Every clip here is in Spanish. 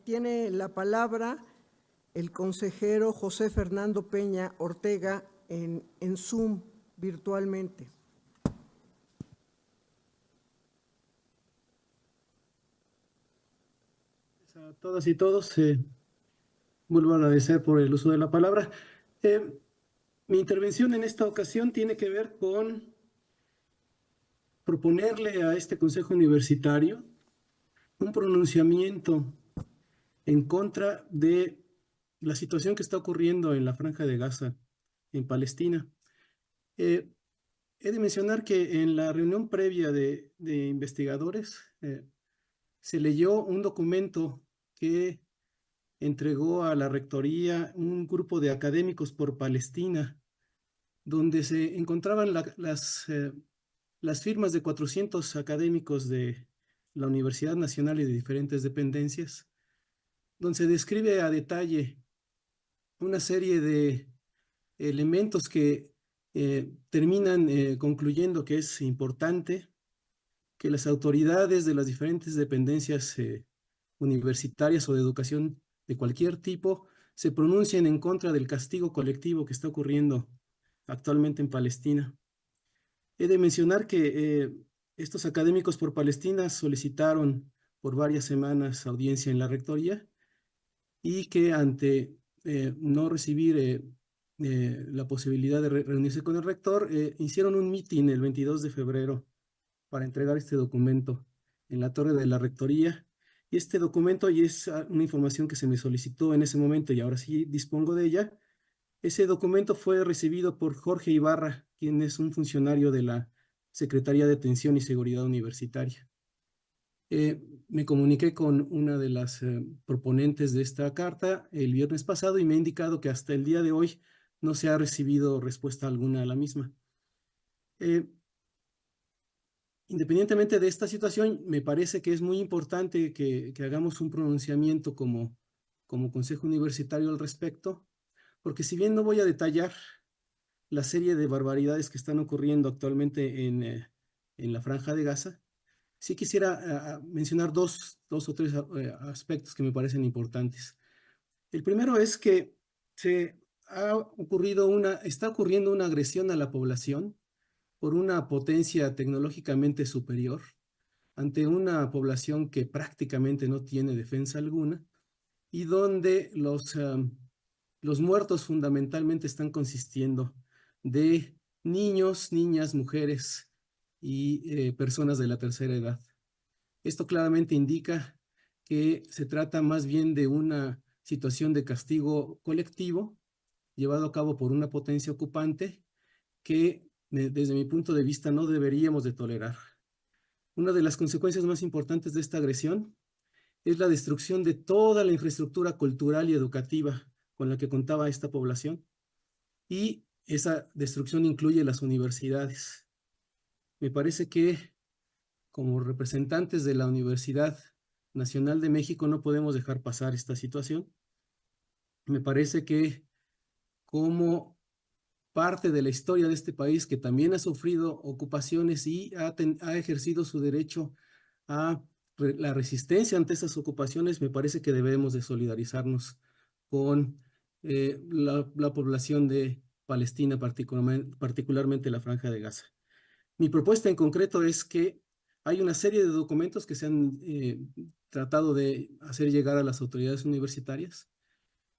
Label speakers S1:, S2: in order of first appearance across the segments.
S1: Tiene la palabra el consejero José Fernando Peña Ortega en Zoom virtualmente.
S2: A todas y todos, vuelvo a agradecer por el uso de la palabra. Mi intervención en esta ocasión tiene que ver con proponerle a este Consejo Universitario un pronunciamiento en contra de la situación que está ocurriendo en la Franja de Gaza, en Palestina. He de mencionar que en la reunión previa de investigadores se leyó un documento que entregó a la rectoría un grupo de académicos por Palestina, donde se encontraban las firmas de 400 académicos de la Universidad Nacional y de diferentes dependencias, donde se describe a detalle una serie de elementos que terminan concluyendo que es importante que las autoridades de las diferentes dependencias universitarias o de educación de cualquier tipo se pronuncien en contra del castigo colectivo que está ocurriendo actualmente en Palestina. He de mencionar que estos académicos por Palestina solicitaron por varias semanas audiencia en la rectoría y que ante no recibir la posibilidad de reunirse con el rector, hicieron un mitin el 22 de febrero para entregar este documento en la torre de la rectoría. Y este documento, y es una información que se me solicitó en ese momento y ahora sí dispongo de ella, ese documento fue recibido por Jorge Ibarra, quien es un funcionario de la Secretaría de Atención y Seguridad Universitaria. Me comuniqué con una de las proponentes de esta carta el viernes pasado y me ha indicado que hasta el día de hoy no se ha recibido respuesta alguna a la misma. Independientemente de esta situación, me parece que es muy importante que hagamos un pronunciamiento como Consejo Universitario al respecto, porque si bien no voy a detallar la serie de barbaridades que están ocurriendo actualmente en la Franja de Gaza, sí quisiera mencionar dos o tres aspectos que me parecen importantes. El primero es que está ocurriendo una agresión a la población por una potencia tecnológicamente superior ante una población que prácticamente no tiene defensa alguna y donde los muertos fundamentalmente están consistiendo de niños, niñas, mujeres y personas de la tercera edad. Esto claramente indica que se trata más bien de una situación de castigo colectivo llevado a cabo por una potencia ocupante que desde mi punto de vista no deberíamos de tolerar. Una de las consecuencias más importantes de esta agresión es la destrucción de toda la infraestructura cultural y educativa con la que contaba esta población, y esa destrucción incluye las universidades. Me parece que como representantes de la Universidad Nacional de México no podemos dejar pasar esta situación. Me parece que como parte de la historia de este país que también ha sufrido ocupaciones y ha ejercido su derecho a la resistencia ante esas ocupaciones, me parece que debemos de solidarizarnos con la población de Palestina, particularmente la Franja de Gaza. Mi propuesta en concreto es que hay una serie de documentos que se han tratado de hacer llegar a las autoridades universitarias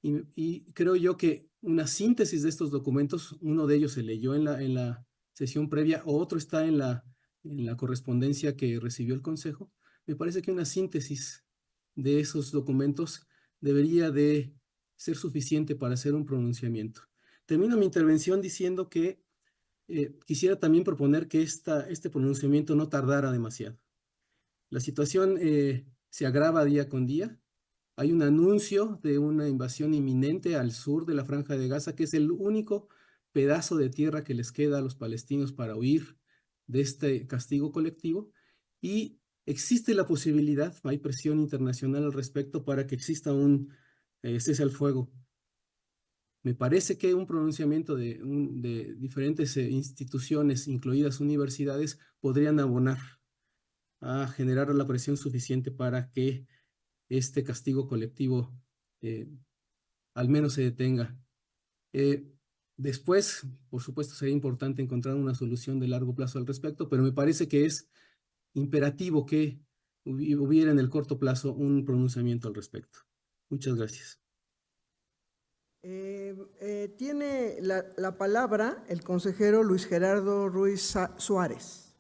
S2: y creo yo que una síntesis de estos documentos, uno de ellos se leyó en la sesión previa, otro está en la correspondencia que recibió el Consejo. Me parece que una síntesis de esos documentos debería de ser suficiente para hacer un pronunciamiento. Termino mi intervención diciendo que quisiera también proponer que este pronunciamiento no tardara demasiado. La situación se agrava día con día. Hay un anuncio de una invasión inminente al sur de la Franja de Gaza, que es el único pedazo de tierra que les queda a los palestinos para huir de este castigo colectivo. Y existe la posibilidad, hay presión internacional al respecto para que exista un cese al fuego. Me parece que un pronunciamiento de diferentes instituciones, incluidas universidades, podrían abonar a generar la presión suficiente para que este castigo colectivo al menos se detenga. Después, por supuesto, sería importante encontrar una solución de largo plazo al respecto, pero me parece que es imperativo que hubiera en el corto plazo un pronunciamiento al respecto. Muchas gracias.
S1: Tiene la palabra el consejero Luis Gerardo Ruiz Suárez.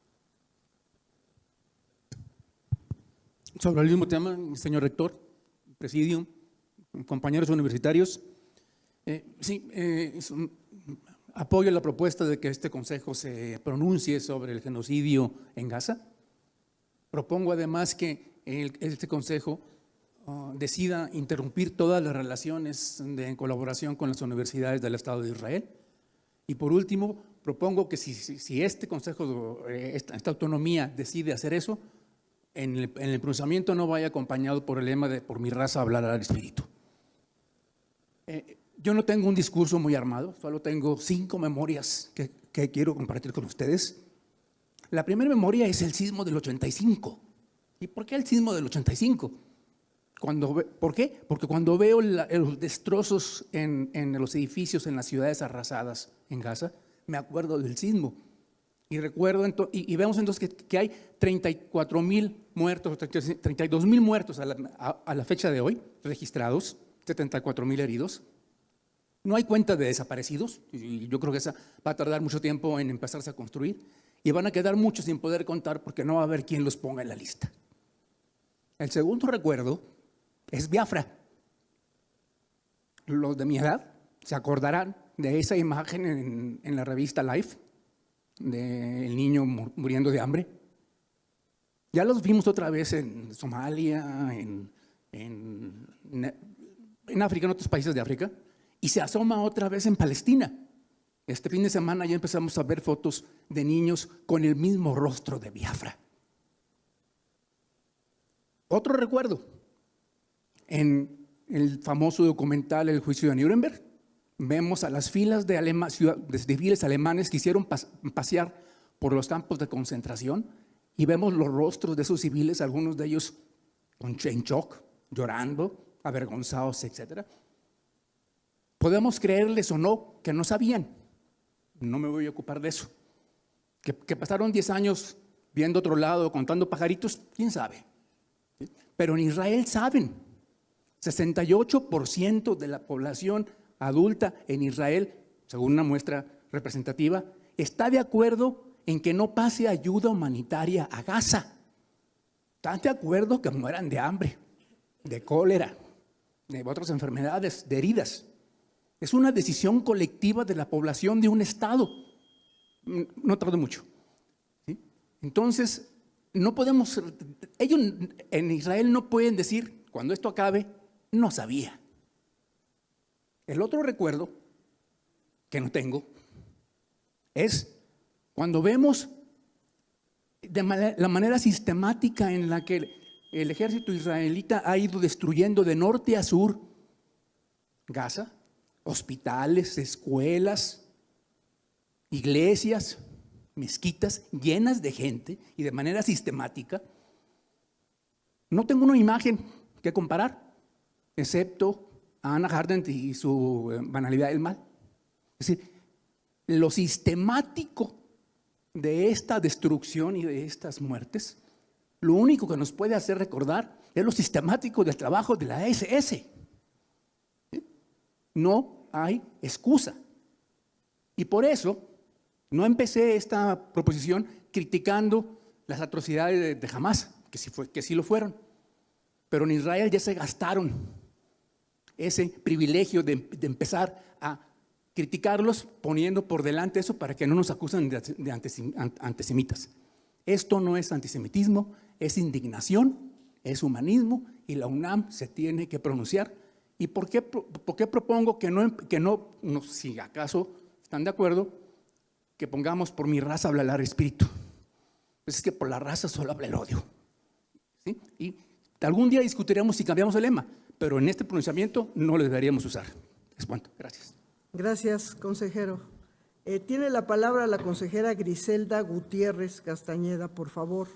S3: Sobre el mismo tema, señor rector, presidium, compañeros universitarios, apoyo la propuesta de que este consejo se pronuncie sobre el genocidio en Gaza. Propongo además que este consejo decida interrumpir todas las relaciones en colaboración con las universidades del Estado de Israel. Y por último, propongo que si este consejo, esta autonomía decide hacer eso, en el pronunciamiento no vaya acompañado por el lema de por mi raza hablar al espíritu. Yo no tengo un discurso muy armado, solo tengo 5 memorias que quiero compartir con ustedes. La primera memoria es el sismo del 85. ¿Y por qué el sismo del 85? ¿Por qué? Porque cuando veo los destrozos en los edificios en las ciudades arrasadas en Gaza, me acuerdo del sismo. Y recuerdo y vemos entonces que hay 34,000 muertos, 32,000 muertos a la fecha de hoy registrados, 74,000 heridos. No hay cuenta de desaparecidos, y yo creo que esa va a tardar mucho tiempo en empezarse a construir, y van a quedar muchos sin poder contar porque no va a haber quien los ponga en la lista. El segundo recuerdo es Biafra. Los de mi edad se acordarán de esa imagen en la revista Life, del niño muriendo de hambre. Ya los vimos otra vez en Somalia, en África, en otros países de África, y se asoma otra vez en Palestina. Este fin de semana ya empezamos a ver fotos de niños con el mismo rostro de Biafra. Otro recuerdo, en el famoso documental El juicio de Nuremberg, vemos a las filas de civiles alemanes que hicieron pasear por los campos de concentración y vemos los rostros de esos civiles, algunos de ellos en shock, llorando, avergonzados, etc. Podemos creerles o no que no sabían, no me voy a ocupar de eso. Que pasaron 10 años viendo otro lado, contando pajaritos, quién sabe. ¿Sí? Pero en Israel saben, 68% de la población adulta en Israel, según una muestra representativa, está de acuerdo en que no pase ayuda humanitaria a Gaza. Están de acuerdo que mueran de hambre, de cólera, de otras enfermedades, de heridas. Es una decisión colectiva de la población de un estado. No tardo mucho. ¿Sí? Entonces, no podemos, ellos en Israel no pueden decir, cuando esto acabe, no sabía. El otro recuerdo que no tengo es cuando vemos la manera sistemática en la que el ejército israelita ha ido destruyendo de norte a sur Gaza, hospitales, escuelas, iglesias, mezquitas llenas de gente y de manera sistemática. No tengo una imagen que comparar, excepto a Hannah Arendt y su banalidad del mal. Es decir, lo sistemático de esta destrucción y de estas muertes, lo único que nos puede hacer recordar es lo sistemático del trabajo de la SS. ¿Sí? No hay excusa. Y por eso no empecé esta proposición criticando las atrocidades de Hamás, que sí lo fueron. Pero en Israel ya se gastaron ese privilegio de empezar a criticarlos poniendo por delante eso para que no nos acusen de antisemitas. Esto no es antisemitismo, es indignación, es humanismo y la UNAM se tiene que pronunciar. ¿Y por qué propongo que no, si acaso están de acuerdo, que pongamos por mi raza habla el espíritu? Pues es que por la raza solo habla el odio. ¿Sí? Y algún día discutiremos si cambiamos el lema, pero en este pronunciamiento no lo deberíamos usar. Es cuanto. Gracias.
S1: Gracias, consejero. Tiene la palabra la consejera Griselda Gutiérrez Castañeda, por favor.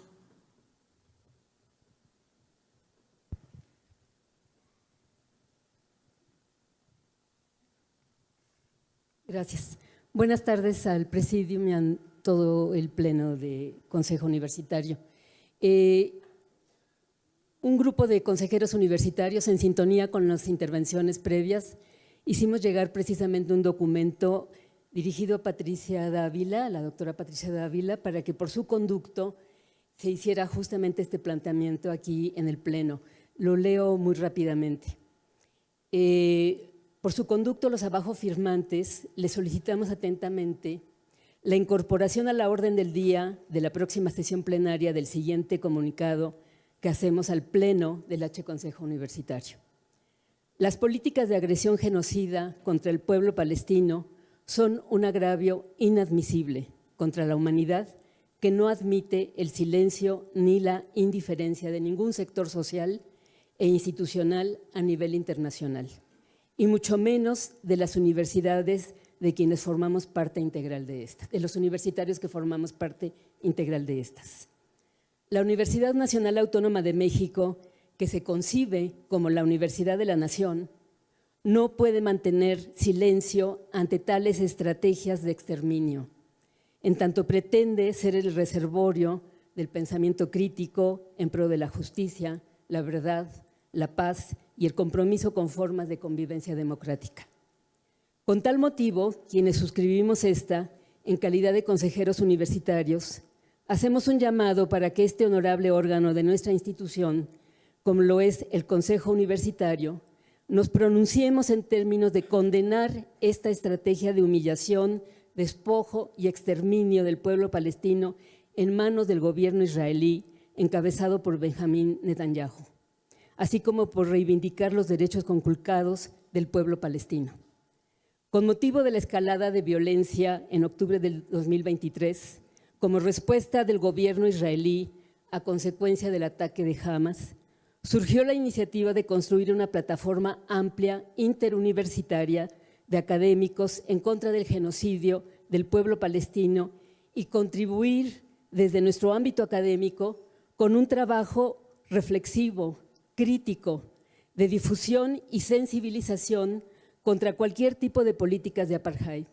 S4: Gracias. Buenas tardes al Presidium y a todo el Pleno de Consejo Universitario. Un grupo de consejeros universitarios, en sintonía con las intervenciones previas, hicimos llegar precisamente un documento dirigido a Patricia Dávila, a la doctora Patricia Dávila, para que por su conducto se hiciera justamente este planteamiento aquí en el Pleno. Lo leo muy rápidamente. Por su conducto, los abajo firmantes le solicitamos atentamente la incorporación a la orden del día de la próxima sesión plenaria del siguiente comunicado que hacemos al Pleno del H. Consejo Universitario. Las políticas de agresión genocida contra el pueblo palestino son un agravio inadmisible contra la humanidad que no admite el silencio ni la indiferencia de ningún sector social e institucional a nivel internacional, y mucho menos de las universidades de quienes formamos parte integral de estas, de los universitarios que formamos parte integral de estas. La Universidad Nacional Autónoma de México, que se concibe como la Universidad de la Nación, no puede mantener silencio ante tales estrategias de exterminio, en tanto pretende ser el reservorio del pensamiento crítico en pro de la justicia, la verdad, la paz y el compromiso con formas de convivencia democrática. Con tal motivo, quienes suscribimos esta, en calidad de consejeros universitarios, hacemos un llamado para que este honorable órgano de nuestra institución, como lo es el Consejo Universitario, nos pronunciemos en términos de condenar esta estrategia de humillación, despojo y exterminio del pueblo palestino en manos del gobierno israelí, encabezado por Benjamín Netanyahu, así como por reivindicar los derechos conculcados del pueblo palestino. Con motivo de la escalada de violencia en octubre del 2023, como respuesta del gobierno israelí a consecuencia del ataque de Hamas, surgió la iniciativa de construir una plataforma amplia interuniversitaria de académicos en contra del genocidio del pueblo palestino y contribuir desde nuestro ámbito académico con un trabajo reflexivo, crítico, de difusión y sensibilización contra cualquier tipo de políticas de apartheid.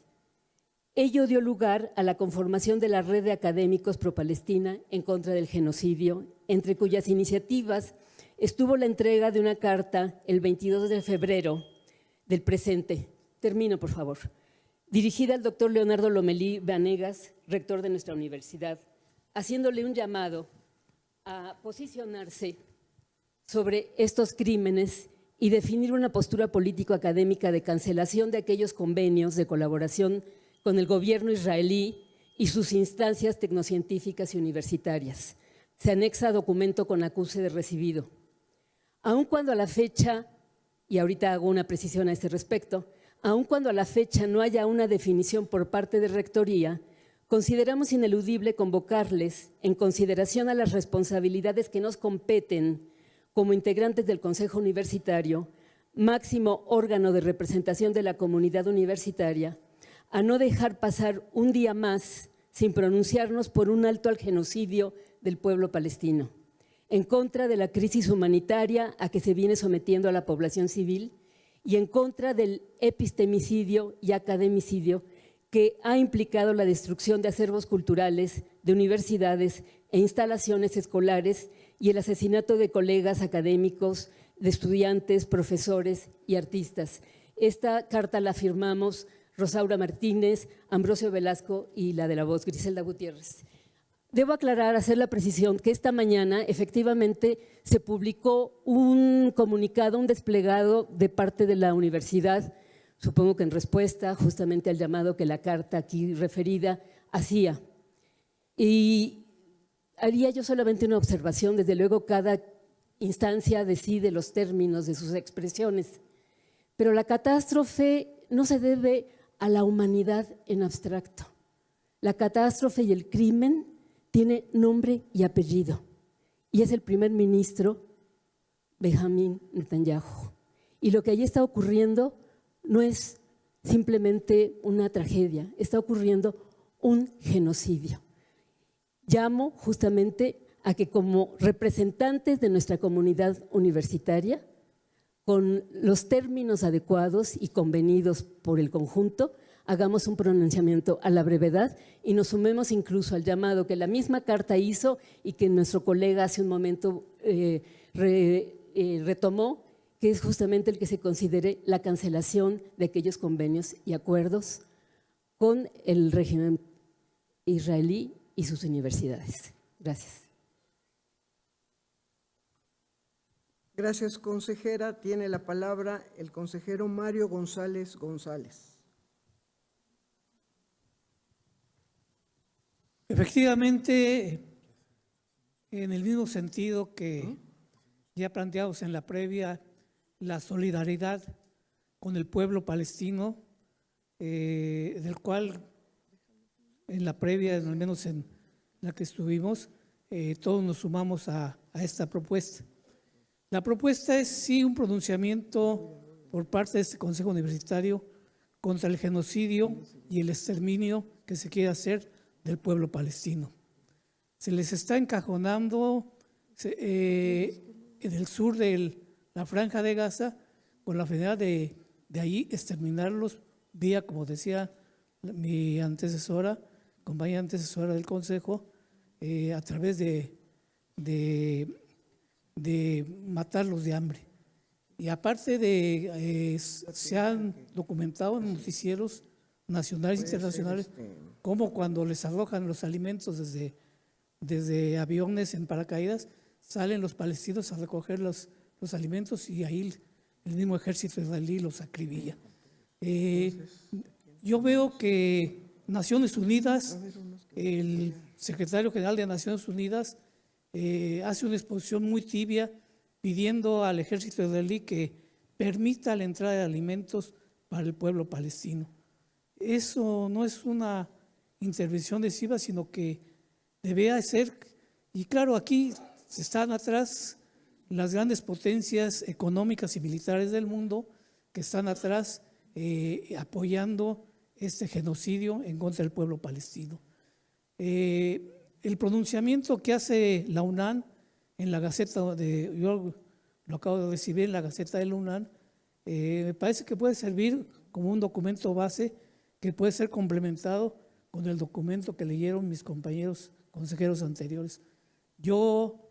S4: Ello dio lugar a la conformación de la Red de Académicos Pro-Palestina en contra del genocidio, entre cuyas iniciativas estuvo la entrega de una carta el 22 de febrero del presente. Termino, por favor. Dirigida al doctor Leonardo Lomelí Vanegas, rector de nuestra universidad, haciéndole un llamado a posicionarse sobre estos crímenes y definir una postura político-académica de cancelación de aquellos convenios de colaboración con el gobierno israelí y sus instancias tecnocientíficas y universitarias. Se anexa documento con acuse de recibido. Aun cuando a la fecha, y ahorita hago una precisión a este respecto, aun cuando a la fecha no haya una definición por parte de Rectoría, consideramos ineludible convocarles, en consideración a las responsabilidades que nos competen como integrantes del Consejo Universitario, máximo órgano de representación de la comunidad universitaria, a no dejar pasar un día más sin pronunciarnos por un alto al genocidio del pueblo palestino, en contra de la crisis humanitaria a que se viene sometiendo a la población civil y en contra del epistemicidio y academicidio que ha implicado la destrucción de acervos culturales, de universidades e instalaciones escolares y el asesinato de colegas académicos, de estudiantes, profesores y artistas. Esta carta la firmamos Rosaura Martínez, Ambrosio Velasco y la de la voz, Griselda Gutiérrez. Debo aclarar, hacer la precisión, que esta mañana efectivamente se publicó un comunicado, un desplegado de parte de la universidad, supongo que en respuesta justamente al llamado que la carta aquí referida hacía. Y haría yo solamente una observación, desde luego cada instancia decide los términos de sus expresiones, pero la catástrofe no se debe a la humanidad en abstracto. La catástrofe y el crimen tiene nombre y apellido, y es el primer ministro Benjamín Netanyahu. Y lo que allí está ocurriendo no es simplemente una tragedia, está ocurriendo un genocidio. Llamo justamente a que como representantes de nuestra comunidad universitaria, con los términos adecuados y convenidos por el conjunto, hagamos un pronunciamiento a la brevedad y nos sumemos incluso al llamado que la misma carta hizo y que nuestro colega hace un momento retomó, que es justamente el que se considere la cancelación de aquellos convenios y acuerdos con el régimen israelí y sus universidades. Gracias.
S1: Gracias, consejera. Tiene la palabra el consejero Mario González González.
S5: Efectivamente, en el mismo sentido que ya planteamos en la previa, la solidaridad con el pueblo palestino, del cual en la previa, al menos en la que estuvimos, todos nos sumamos a esta propuesta. La propuesta es sí un pronunciamiento por parte de este Consejo Universitario contra el genocidio y el exterminio que se quiere hacer del pueblo palestino. Se les está encajonando en el sur de la Franja de Gaza con la finalidad de ahí exterminarlos vía, como decía mi antecesora, compañera antecesora del Consejo, a través de matarlos de hambre. Y aparte se han documentado en noticieros nacionales e internacionales cómo cuando les arrojan los alimentos desde aviones en paracaídas, salen los palestinos a recoger los alimentos y ahí el mismo ejército israelí los acribilla. Yo veo que Naciones Unidas, el secretario general de Naciones Unidas, hace una exposición muy tibia pidiendo al ejército israelí que permita la entrada de alimentos para el pueblo palestino. Eso no es una intervención decisiva, sino que debe ser, y claro, aquí están atrás las grandes potencias económicas y militares del mundo que están atrás apoyando este genocidio en contra del pueblo palestino. El pronunciamiento que hace la UNAM en la Gaceta, yo lo acabo de recibir en la Gaceta de la UNAM, me parece que puede servir como un documento base que puede ser complementado con el documento que leyeron mis compañeros consejeros anteriores. Yo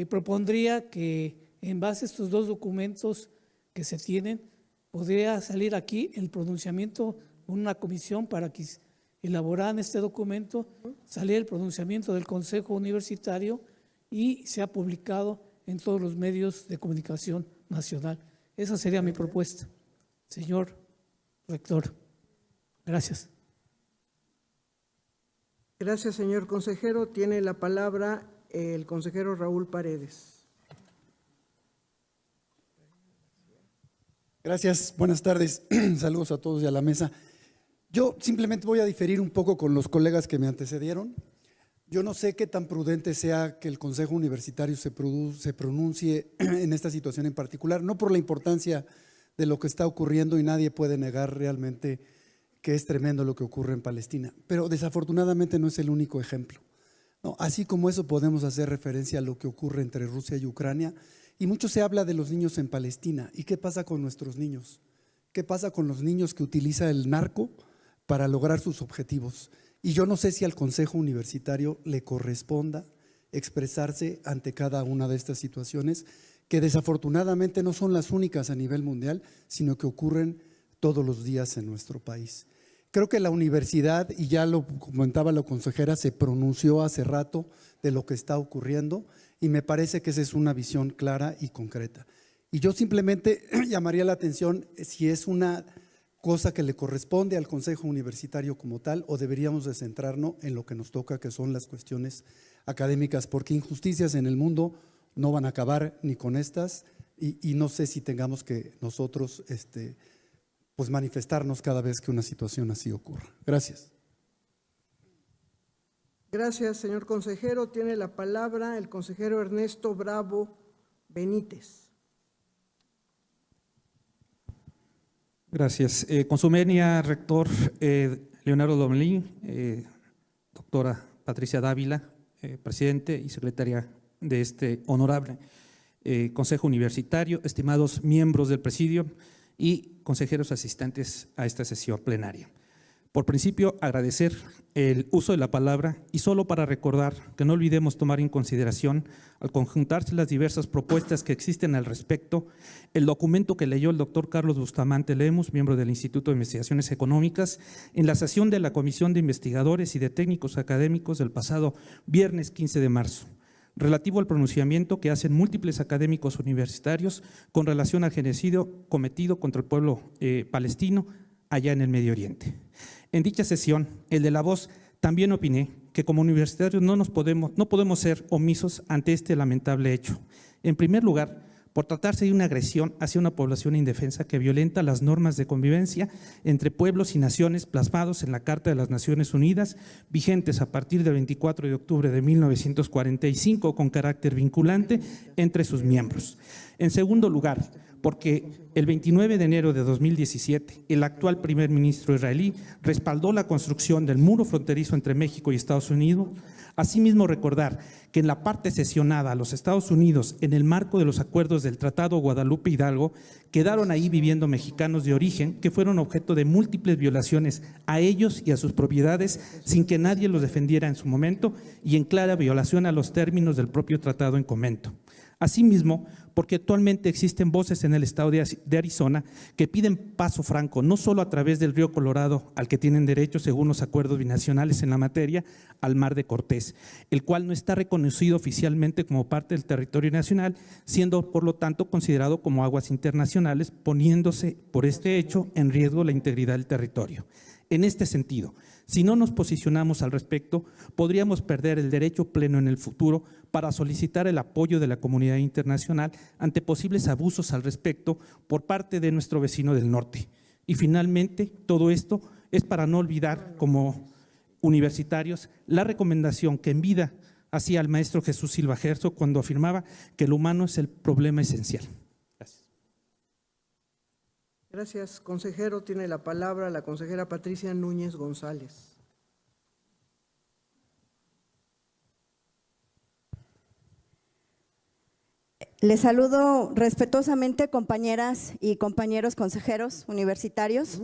S5: propondría que en base a estos dos documentos que se tienen, podría salir aquí el pronunciamiento, una comisión para que elaboraran este documento, saliera el pronunciamiento del Consejo Universitario y sea publicado en todos los medios de comunicación nacional. Esa sería mi propuesta, señor rector. Gracias.
S1: Gracias, señor consejero. Tiene la palabra el consejero Raúl Paredes.
S6: Gracias, buenas tardes. Saludos a todos y a la mesa. Yo simplemente voy a diferir un poco con los colegas que me antecedieron. Yo no sé qué tan prudente sea que el Consejo Universitario se pronuncie en esta situación en particular, no por la importancia de lo que está ocurriendo, y nadie puede negar realmente que es tremendo lo que ocurre en Palestina, pero desafortunadamente no es el único ejemplo. No, así como eso podemos hacer referencia a lo que ocurre entre Rusia y Ucrania, y mucho se habla de los niños en Palestina. ¿Y qué pasa con nuestros niños? ¿Qué pasa con los niños que utiliza el narco para lograr sus objetivos? Y yo no sé si al Consejo Universitario le corresponda expresarse ante cada una de estas situaciones, que desafortunadamente no son las únicas a nivel mundial, sino que ocurren todos los días en nuestro país. Creo que la universidad, y ya lo comentaba la consejera, se pronunció hace rato de lo que está ocurriendo, y me parece que esa es una visión clara y concreta. Y yo simplemente llamaría la atención si es una cosa que le corresponde al Consejo Universitario como tal, o deberíamos de centrarnos en lo que nos toca, que son las cuestiones académicas, porque injusticias en el mundo no van a acabar ni con estas, y no sé si tengamos que nosotros pues manifestarnos cada vez que una situación así ocurra. Gracias.
S1: Gracias, señor consejero. Tiene la palabra el consejero Ernesto Bravo Benítez.
S7: Gracias. Con su venia, rector Leonardo Lomelí, doctora Patricia Dávila, presidente y secretaria de este honorable Consejo Universitario, estimados miembros del presidio y consejeros asistentes a esta sesión plenaria. Por principio, agradecer el uso de la palabra y solo para recordar que no olvidemos tomar en consideración, al conjuntarse las diversas propuestas que existen al respecto, el documento que leyó el doctor Carlos Bustamante Lemus, miembro del Instituto de Investigaciones Económicas, en la sesión de la Comisión de Investigadores y de Técnicos Académicos del pasado viernes 15 de marzo, relativo al pronunciamiento que hacen múltiples académicos universitarios con relación al genocidio cometido contra el pueblo palestino allá en el Medio Oriente. En dicha sesión, el de La Voz, también opiné que como universitarios no podemos ser omisos ante este lamentable hecho. En primer lugar, por tratarse de una agresión hacia una población indefensa que violenta las normas de convivencia entre pueblos y naciones plasmados en la Carta de las Naciones Unidas, vigentes a partir del 24 de octubre de 1945 con carácter vinculante entre sus miembros. En segundo lugar, porque el 29 de enero de 2017, el actual primer ministro israelí respaldó la construcción del muro fronterizo entre México y Estados Unidos. Asimismo, recordar que en la parte cesionada a los Estados Unidos, en el marco de los acuerdos del Tratado Guadalupe Hidalgo, quedaron ahí viviendo mexicanos de origen que fueron objeto de múltiples violaciones a ellos y a sus propiedades sin que nadie los defendiera en su momento y en clara violación a los términos del propio tratado en comento. Asimismo, porque actualmente existen voces en el estado de Arizona que piden paso franco, no solo a través del río Colorado, al que tienen derecho según los acuerdos binacionales en la materia, al Mar de Cortés, el cual no está reconocido oficialmente como parte del territorio nacional, siendo por lo tanto considerado como aguas internacionales, poniéndose por este hecho en riesgo la integridad del territorio. En este sentido, si no nos posicionamos al respecto, podríamos perder el derecho pleno en el futuro para solicitar el apoyo de la comunidad internacional ante posibles abusos al respecto por parte de nuestro vecino del norte. Y finalmente, todo esto es para no olvidar como universitarios la recomendación que en vida hacía el maestro Jesús Silva Herzog cuando afirmaba que el humano es el problema esencial. Gracias.
S1: Gracias, consejero. Tiene la palabra la consejera Patricia Núñez González.
S8: Les saludo respetuosamente, compañeras y compañeros consejeros universitarios.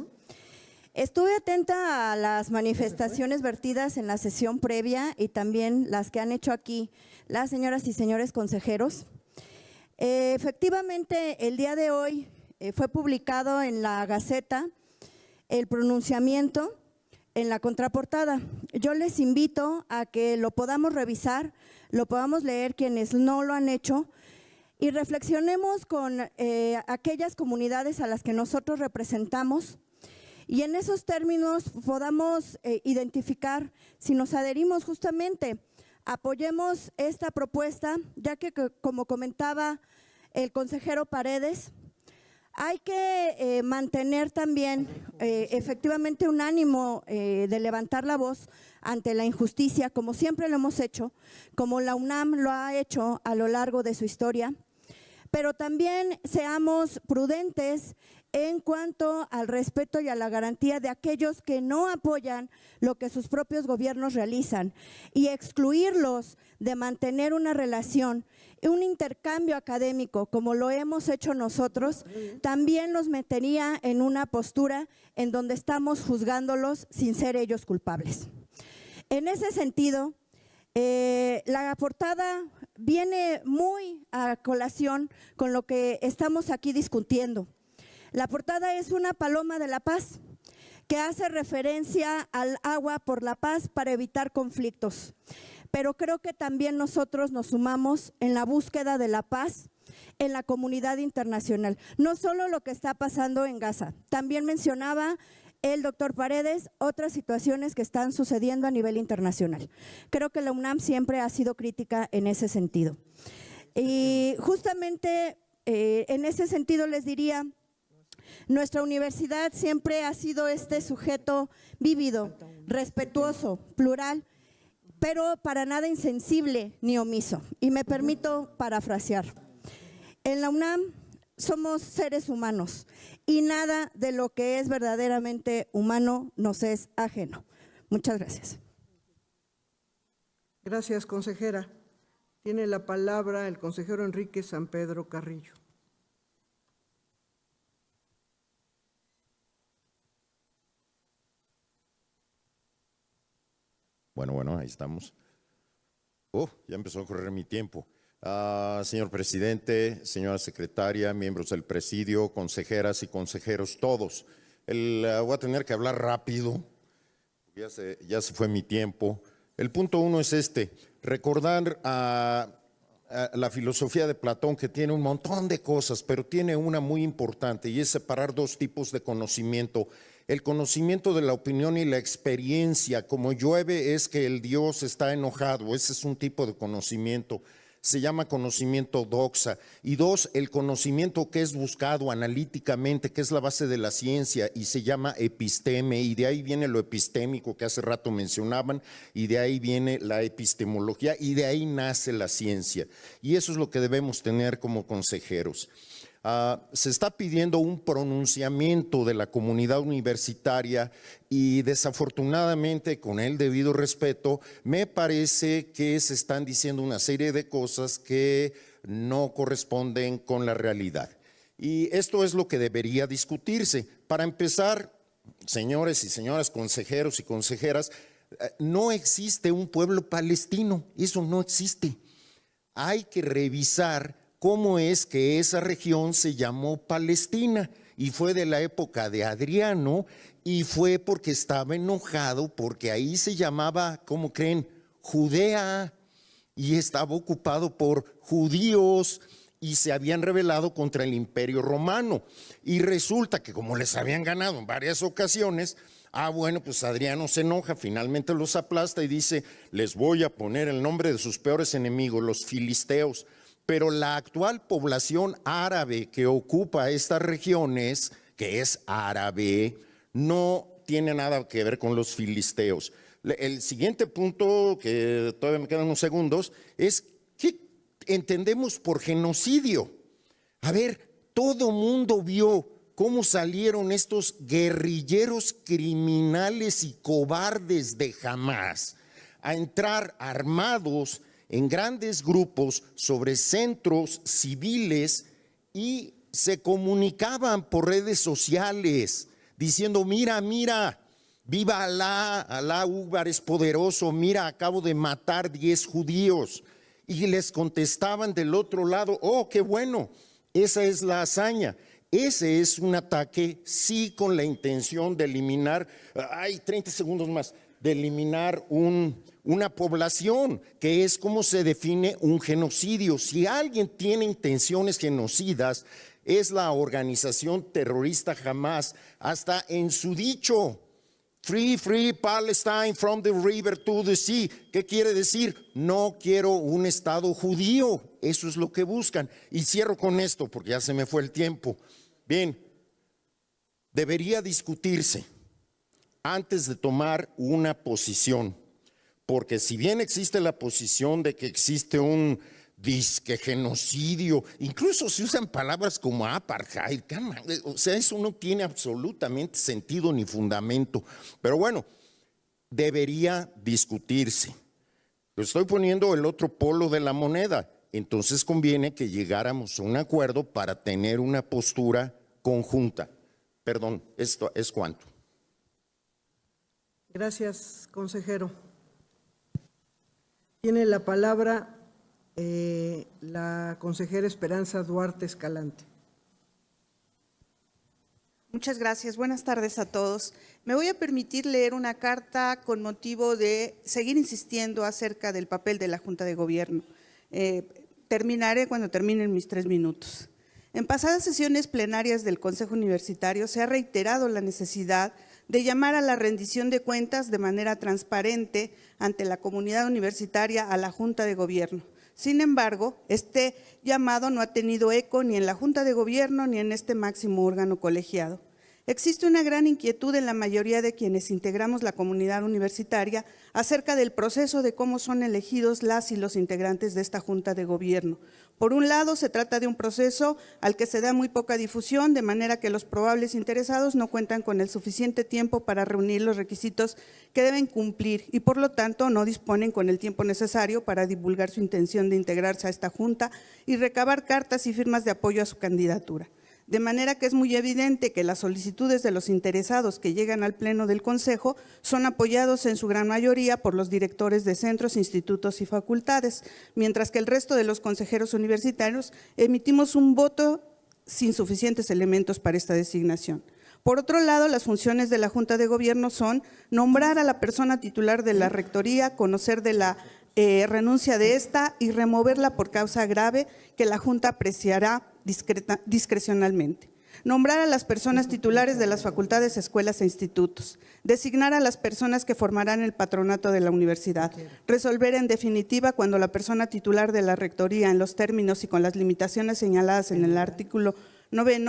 S8: Estuve atenta a las manifestaciones vertidas en la sesión previa y también las que han hecho aquí las señoras y señores consejeros. Efectivamente, el día de hoy fue publicado en la Gaceta el pronunciamiento en la contraportada. Yo les invito a que lo podamos revisar, lo podamos leer quienes no lo han hecho y reflexionemos con aquellas comunidades a las que nosotros representamos y en esos términos podamos identificar si nos adherimos justamente, apoyemos esta propuesta, ya que como comentaba el consejero Paredes, hay que mantener también efectivamente un ánimo de levantar la voz ante la injusticia, como siempre lo hemos hecho, como la UNAM lo ha hecho a lo largo de su historia, pero también seamos prudentes en cuanto al respeto y a la garantía de aquellos que no apoyan lo que sus propios gobiernos realizan y excluirlos de mantener una relación, un intercambio académico como lo hemos hecho nosotros, también nos metería en una postura en donde estamos juzgándolos sin ser ellos culpables. En ese sentido, la portada viene muy a colación con lo que estamos aquí discutiendo. La portada es una paloma de la paz que hace referencia al agua por la paz para evitar conflictos. Pero creo que también nosotros nos sumamos en la búsqueda de la paz en la comunidad internacional. No solo lo que está pasando en Gaza, también mencionaba el doctor Paredes otras situaciones que están sucediendo a nivel internacional. Creo que la UNAM siempre ha sido crítica en ese sentido. Y justamente en ese sentido les diría, nuestra universidad siempre ha sido este sujeto vívido, respetuoso, plural, pero para nada insensible ni omiso. Y me permito parafrasear. En la UNAM somos seres humanos y nada de lo que es verdaderamente humano nos es ajeno. Muchas gracias.
S1: Gracias, consejera. Tiene la palabra el consejero Enrique San Pedro Carrillo.
S9: Bueno, ahí estamos. Ya empezó a correr mi tiempo. Señor presidente, señora secretaria, miembros del presidio, consejeras y consejeros, todos. Voy a tener que hablar rápido, ya se fue mi tiempo. El punto 1 es recordar a la filosofía de Platón, que tiene un montón de cosas, pero tiene una muy importante, y es separar dos tipos de conocimiento. El conocimiento de la opinión y la experiencia. Como llueve es que el Dios está enojado, ese es un tipo de conocimiento. Se llama conocimiento doxa. Y 2, el conocimiento que es buscado analíticamente, que es la base de la ciencia, y se llama episteme, y de ahí viene lo epistémico que hace rato mencionaban, y de ahí viene la epistemología, y de ahí nace la ciencia. Y eso es lo que debemos tener como consejeros. Se está pidiendo un pronunciamiento de la comunidad universitaria y desafortunadamente, con el debido respeto, me parece que se están diciendo una serie de cosas que no corresponden con la realidad. Y esto es lo que debería discutirse. Para empezar, señores y señoras consejeros y consejeras, no existe un pueblo palestino, eso no existe. Hay que revisar cómo es que esa región se llamó Palestina, y fue de la época de Adriano, y fue porque estaba enojado porque ahí se llamaba, ¿cómo creen?, Judea, y estaba ocupado por judíos y se habían rebelado contra el Imperio Romano. Y resulta que como les habían ganado en varias ocasiones, bueno, pues Adriano se enoja, finalmente los aplasta y dice: les voy a poner el nombre de sus peores enemigos, los filisteos. Pero la actual población árabe que ocupa estas regiones, que es árabe, no tiene nada que ver con los filisteos. El siguiente punto, que todavía me quedan unos segundos, es ¿qué entendemos por genocidio? A ver, todo mundo vio cómo salieron estos guerrilleros criminales y cobardes de Hamás a entrar armados en grandes grupos sobre centros civiles y se comunicaban por redes sociales diciendo: mira, viva Alá, Alá Akbar es poderoso, mira, acabo de matar 10 judíos. Y les contestaban del otro lado: oh, qué bueno, esa es la hazaña. Ese es un ataque, sí, con la intención de eliminar, 30 segundos más, de eliminar una población, que es como se define un genocidio. Si alguien tiene intenciones genocidas, es la organización terrorista Hamás, hasta en su dicho: Free Palestine from the river to the sea. ¿Qué quiere decir? No quiero un Estado judío. Eso es lo que buscan. Y cierro con esto porque ya se me fue el tiempo. Bien, debería discutirse antes de tomar una posición, porque si bien existe la posición de que existe un disque genocidio, incluso se usan palabras como apartheid, o sea, eso no tiene absolutamente sentido ni fundamento, pero bueno, debería discutirse. Lo estoy poniendo el otro polo de la moneda, entonces conviene que llegáramos a un acuerdo para tener una postura conjunta. Perdón, esto es cuanto.
S1: Gracias, consejero. Tiene la palabra la consejera Esperanza Duarte Escalante.
S10: Muchas gracias. Buenas tardes a todos. Me voy a permitir leer una carta con motivo de seguir insistiendo acerca del papel de la Junta de Gobierno. Terminaré cuando terminen mis 3 minutos. En pasadas sesiones plenarias del Consejo Universitario se ha reiterado la necesidad de llamar a la rendición de cuentas de manera transparente ante la comunidad universitaria a la Junta de Gobierno. Sin embargo, este llamado no ha tenido eco ni en la Junta de Gobierno ni en este máximo órgano colegiado. Existe una gran inquietud en la mayoría de quienes integramos la comunidad universitaria acerca del proceso de cómo son elegidos las y los integrantes de esta Junta de Gobierno. Por un lado, se trata de un proceso al que se da muy poca difusión, de manera que los probables interesados no cuentan con el suficiente tiempo para reunir los requisitos que deben cumplir y, por lo tanto, no disponen con el tiempo necesario para divulgar su intención de integrarse a esta Junta y recabar cartas y firmas de apoyo a su candidatura. De manera que es muy evidente que las solicitudes de los interesados que llegan al Pleno del Consejo son apoyados en su gran mayoría por los directores de centros, institutos y facultades, mientras que el resto de los consejeros universitarios emitimos un voto sin suficientes elementos para esta designación. Por otro lado, las funciones de la Junta de Gobierno son nombrar a la persona titular de la rectoría, conocer de la renuncia de esta y removerla por causa grave que la Junta apreciará discrecionalmente. Nombrar a las personas titulares de las facultades, escuelas e institutos. Designar a las personas que formarán el patronato de la universidad. Resolver en definitiva cuando la persona titular de la rectoría, en los términos y con las limitaciones señaladas en el artículo 9,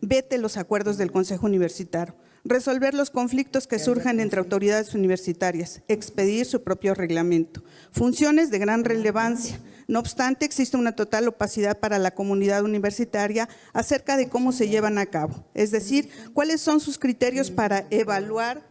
S10: vete los acuerdos del Consejo Universitario. Resolver los conflictos que surjan entre autoridades universitarias, expedir su propio reglamento. Funciones de gran relevancia. No obstante, existe una total opacidad para la comunidad universitaria acerca de cómo se llevan a cabo, es decir, cuáles son sus criterios para evaluar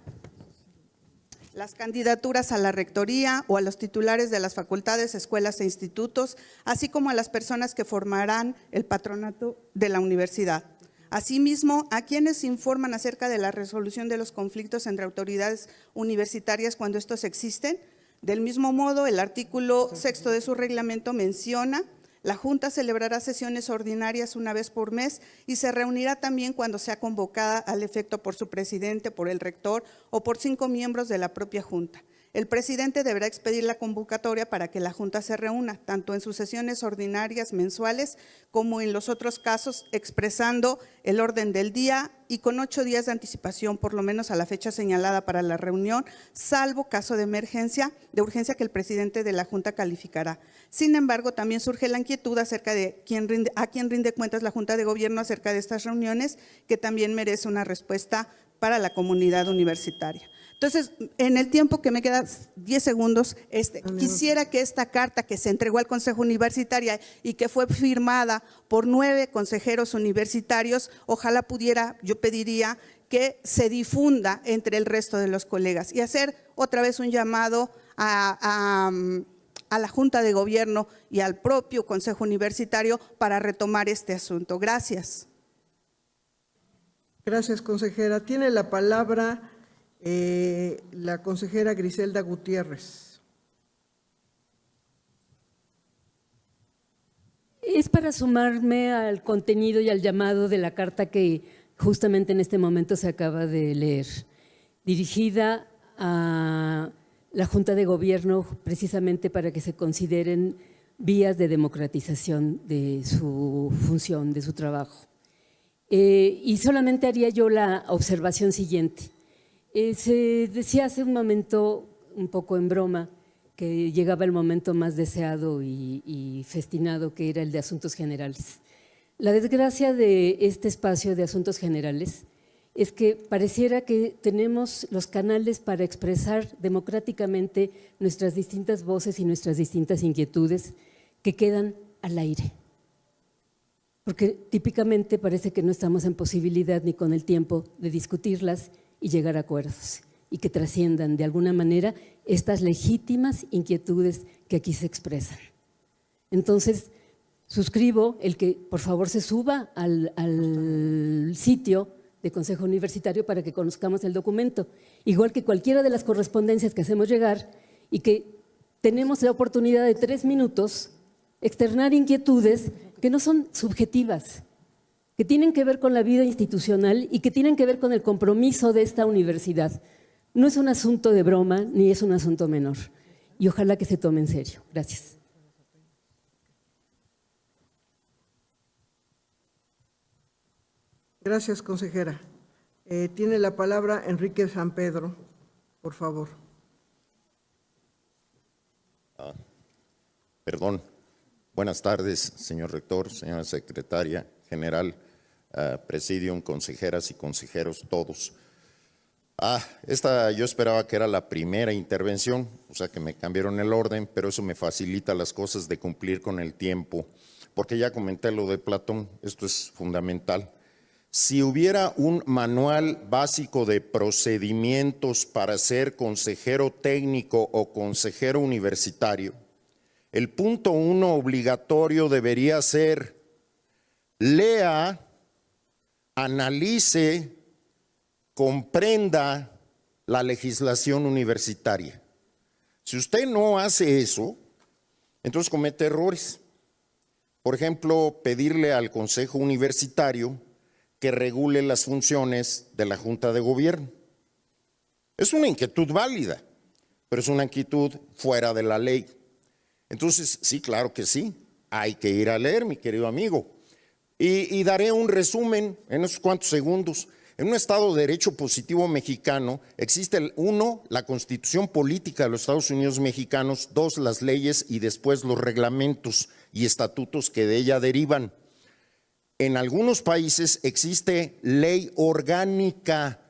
S10: las candidaturas a la rectoría o a los titulares de las facultades, escuelas e institutos, así como a las personas que formarán el patronato de la universidad. Asimismo, a quienes informan acerca de la resolución de los conflictos entre autoridades universitarias cuando estos existen. Del mismo modo, el artículo 6 de su reglamento menciona: la Junta celebrará sesiones ordinarias una vez por mes y se reunirá también cuando sea convocada al efecto por su presidente, por el rector o por 5 miembros de la propia Junta. El presidente deberá expedir la convocatoria para que la Junta se reúna, tanto en sus sesiones ordinarias mensuales como en los otros casos, expresando el orden del día y con 8 días de anticipación, por lo menos a la fecha señalada para la reunión, salvo caso de emergencia, de urgencia que el presidente de la Junta calificará. Sin embargo, también surge la inquietud acerca de a quién rinde cuentas la Junta de Gobierno acerca de estas reuniones, que también merece una respuesta para la comunidad universitaria. Entonces, en el tiempo que me queda, 10 segundos, quisiera que esta carta que se entregó al Consejo Universitario y que fue firmada por 9 consejeros universitarios, ojalá pudiera, yo pediría que se difunda entre el resto de los colegas y hacer otra vez un llamado a la Junta de Gobierno y al propio Consejo Universitario para retomar este asunto. Gracias.
S1: Gracias, consejera. Tiene la palabra la consejera Griselda Gutiérrez.
S4: Es para sumarme al contenido y al llamado de la carta que justamente en este momento se acaba de leer, dirigida a la Junta de Gobierno precisamente para que se consideren vías de democratización de su función, de su trabajo. Y solamente haría yo la observación siguiente. Se decía hace un momento, un poco en broma, que llegaba el momento más deseado y festinado, que era el de asuntos generales. La desgracia de este espacio de asuntos generales es que pareciera que tenemos los canales para expresar democráticamente nuestras distintas voces y nuestras distintas inquietudes que quedan al aire. Porque típicamente parece que no estamos en posibilidad ni con el tiempo de discutirlas y llegar a acuerdos y que trasciendan de alguna manera estas legítimas inquietudes que aquí se expresan. Entonces, suscribo el que por favor se suba al sitio de Consejo Universitario para que conozcamos el documento, igual que cualquiera de las correspondencias que hacemos llegar y que tenemos la oportunidad de 3 minutos externar inquietudes que no son subjetivas, que tienen que ver con la vida institucional y que tienen que ver con el compromiso de esta universidad. No es un asunto de broma ni es un asunto menor y ojalá que se tome en serio. Gracias.
S1: Gracias, consejera. Tiene la palabra Enrique San Pedro, por favor.
S9: Perdón. Buenas tardes, señor rector, señora secretaria general, presidium, consejeras y consejeros todos. Esta yo esperaba que era la primera intervención, o sea que me cambiaron el orden, pero eso me facilita las cosas de cumplir con el tiempo, porque ya comenté lo de Platón, esto es fundamental. Si hubiera un manual básico de procedimientos para ser consejero técnico o consejero universitario, el punto 1 obligatorio debería ser: lea analice, comprenda la legislación universitaria. Si usted no hace eso, entonces comete errores. Por ejemplo, pedirle al Consejo Universitario que regule las funciones de la Junta de Gobierno. Es una inquietud válida, pero es una inquietud fuera de la ley. Entonces, sí, claro que sí, hay que ir a leer, mi querido amigo. Y daré un resumen en unos cuantos segundos. En un Estado de Derecho positivo mexicano existe, 1, la Constitución Política de los Estados Unidos Mexicanos, 2, las leyes y después los reglamentos y estatutos que de ella derivan. En algunos países existe ley orgánica.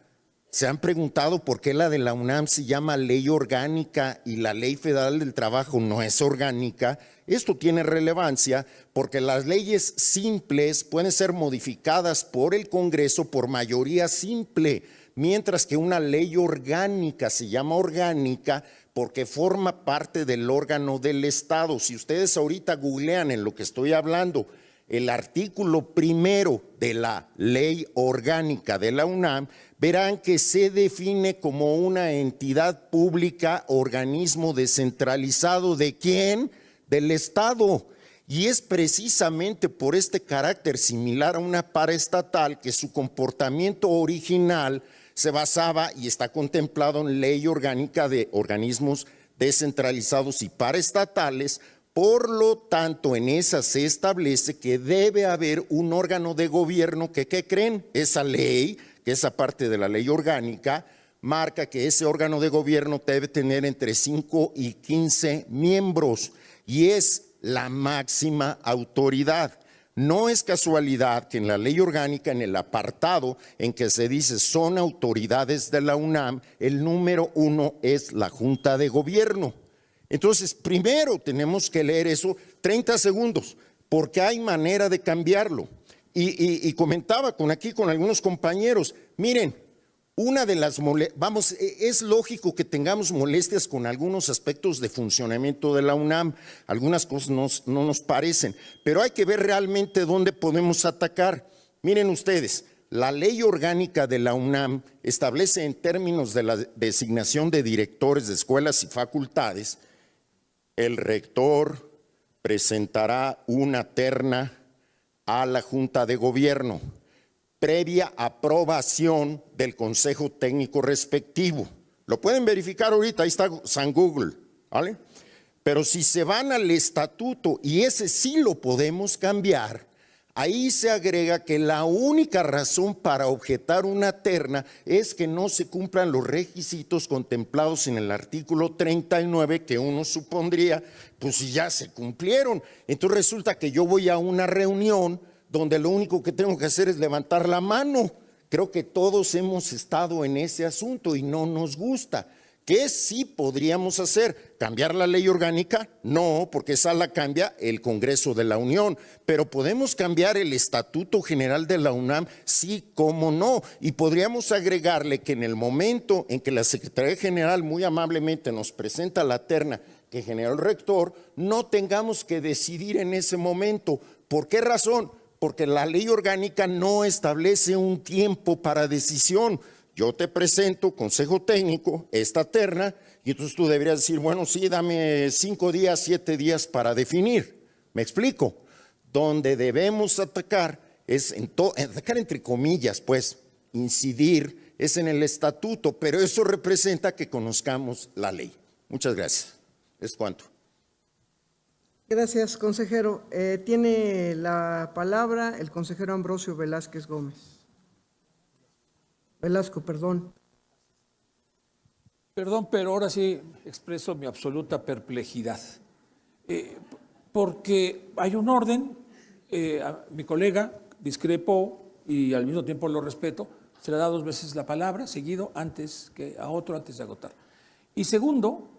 S9: ¿Se han preguntado por qué la de la UNAM se llama ley orgánica y la Ley Federal del Trabajo no es orgánica? Esto tiene relevancia porque las leyes simples pueden ser modificadas por el Congreso por mayoría simple, mientras que una ley orgánica se llama orgánica porque forma parte del órgano del Estado. Si ustedes ahorita googlean en lo que estoy hablando, el artículo 1 de la Ley Orgánica de la UNAM, verán que se define como una entidad pública, organismo descentralizado. ¿De quién? Del Estado. Y es precisamente por este carácter similar a una paraestatal que su comportamiento original se basaba y está contemplado en Ley Orgánica de Organismos Descentralizados y Paraestatales. Por lo tanto, en esa se establece que debe haber un órgano de gobierno que, ¿qué creen? Esa ley, que esa parte de la ley orgánica, marca que ese órgano de gobierno debe tener entre 5 y 15 miembros y es la máxima autoridad. No es casualidad que en la ley orgánica, en el apartado en que se dice son autoridades de la UNAM, el número 1 es la Junta de Gobierno. Entonces, primero tenemos que leer eso 30 segundos, porque hay manera de cambiarlo. Y comentaba con algunos compañeros, miren, una de las es lógico que tengamos molestias con algunos aspectos de funcionamiento de la UNAM, algunas cosas no nos parecen, pero hay que ver realmente dónde podemos atacar. Miren ustedes, la ley orgánica de la UNAM establece en términos de la designación de directores de escuelas y facultades. El rector presentará una terna a la Junta de Gobierno, previa aprobación del Consejo Técnico respectivo. Lo pueden verificar ahorita, ahí está San Google, ¿vale? Pero si se van al estatuto, y ese sí lo podemos cambiar, ahí se agrega que la única razón para objetar una terna es que no se cumplan los requisitos contemplados en el artículo 39, que uno supondría, pues si ya se cumplieron. Entonces resulta que yo voy a una reunión donde lo único que tengo que hacer es levantar la mano. Creo que todos hemos estado en ese asunto y no nos gusta. ¿Qué sí podríamos hacer? ¿Cambiar la ley orgánica? No, porque esa la cambia el Congreso de la Unión. Pero ¿podemos cambiar el Estatuto General de la UNAM? Sí, cómo no. Y podríamos agregarle que en el momento en que la Secretaría General muy amablemente nos presenta la terna que generó el rector, no tengamos que decidir en ese momento. ¿Por qué razón? Porque la ley orgánica no establece un tiempo para decisión. Yo te presento, Consejo Técnico, esta terna, y entonces tú deberías decir, bueno, sí, dame 5 días, 7 días para definir. ¿Me explico? Donde debemos atacar es, atacar entre comillas, pues, incidir, es en el estatuto, pero eso representa que conozcamos la ley. Muchas gracias. Es cuanto.
S1: Gracias, consejero. Tiene la palabra el consejero Ambrosio Velázquez Gómez. Velasco, perdón.
S11: Perdón, pero ahora sí expreso mi absoluta perplejidad. Porque hay un orden, mi colega discrepó y al mismo tiempo lo respeto, se le da 2 veces la palabra seguido antes de agotar. Y segundo,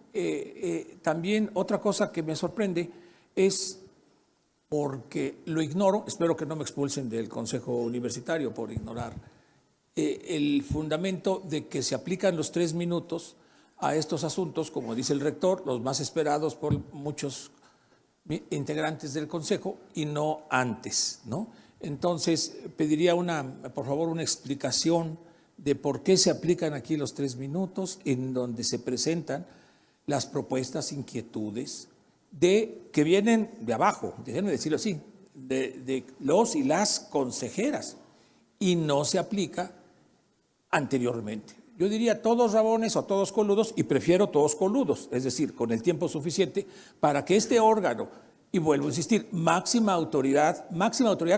S11: también otra cosa que me sorprende es porque lo ignoro, espero que no me expulsen del Consejo Universitario por ignorar el fundamento de que se aplican los 3 minutos a estos asuntos, como dice el rector, los más esperados por muchos integrantes del Consejo y no antes, ¿no? Entonces, pediría por favor, una explicación de por qué se aplican aquí los 3 minutos, en donde se presentan las propuestas, inquietudes, que vienen de abajo, déjenme decirlo así, de los y las consejeras, y no se aplica anteriormente. Yo diría todos rabones o todos coludos, y prefiero todos coludos, es decir, con el tiempo suficiente para que este órgano, y vuelvo a insistir, máxima autoridad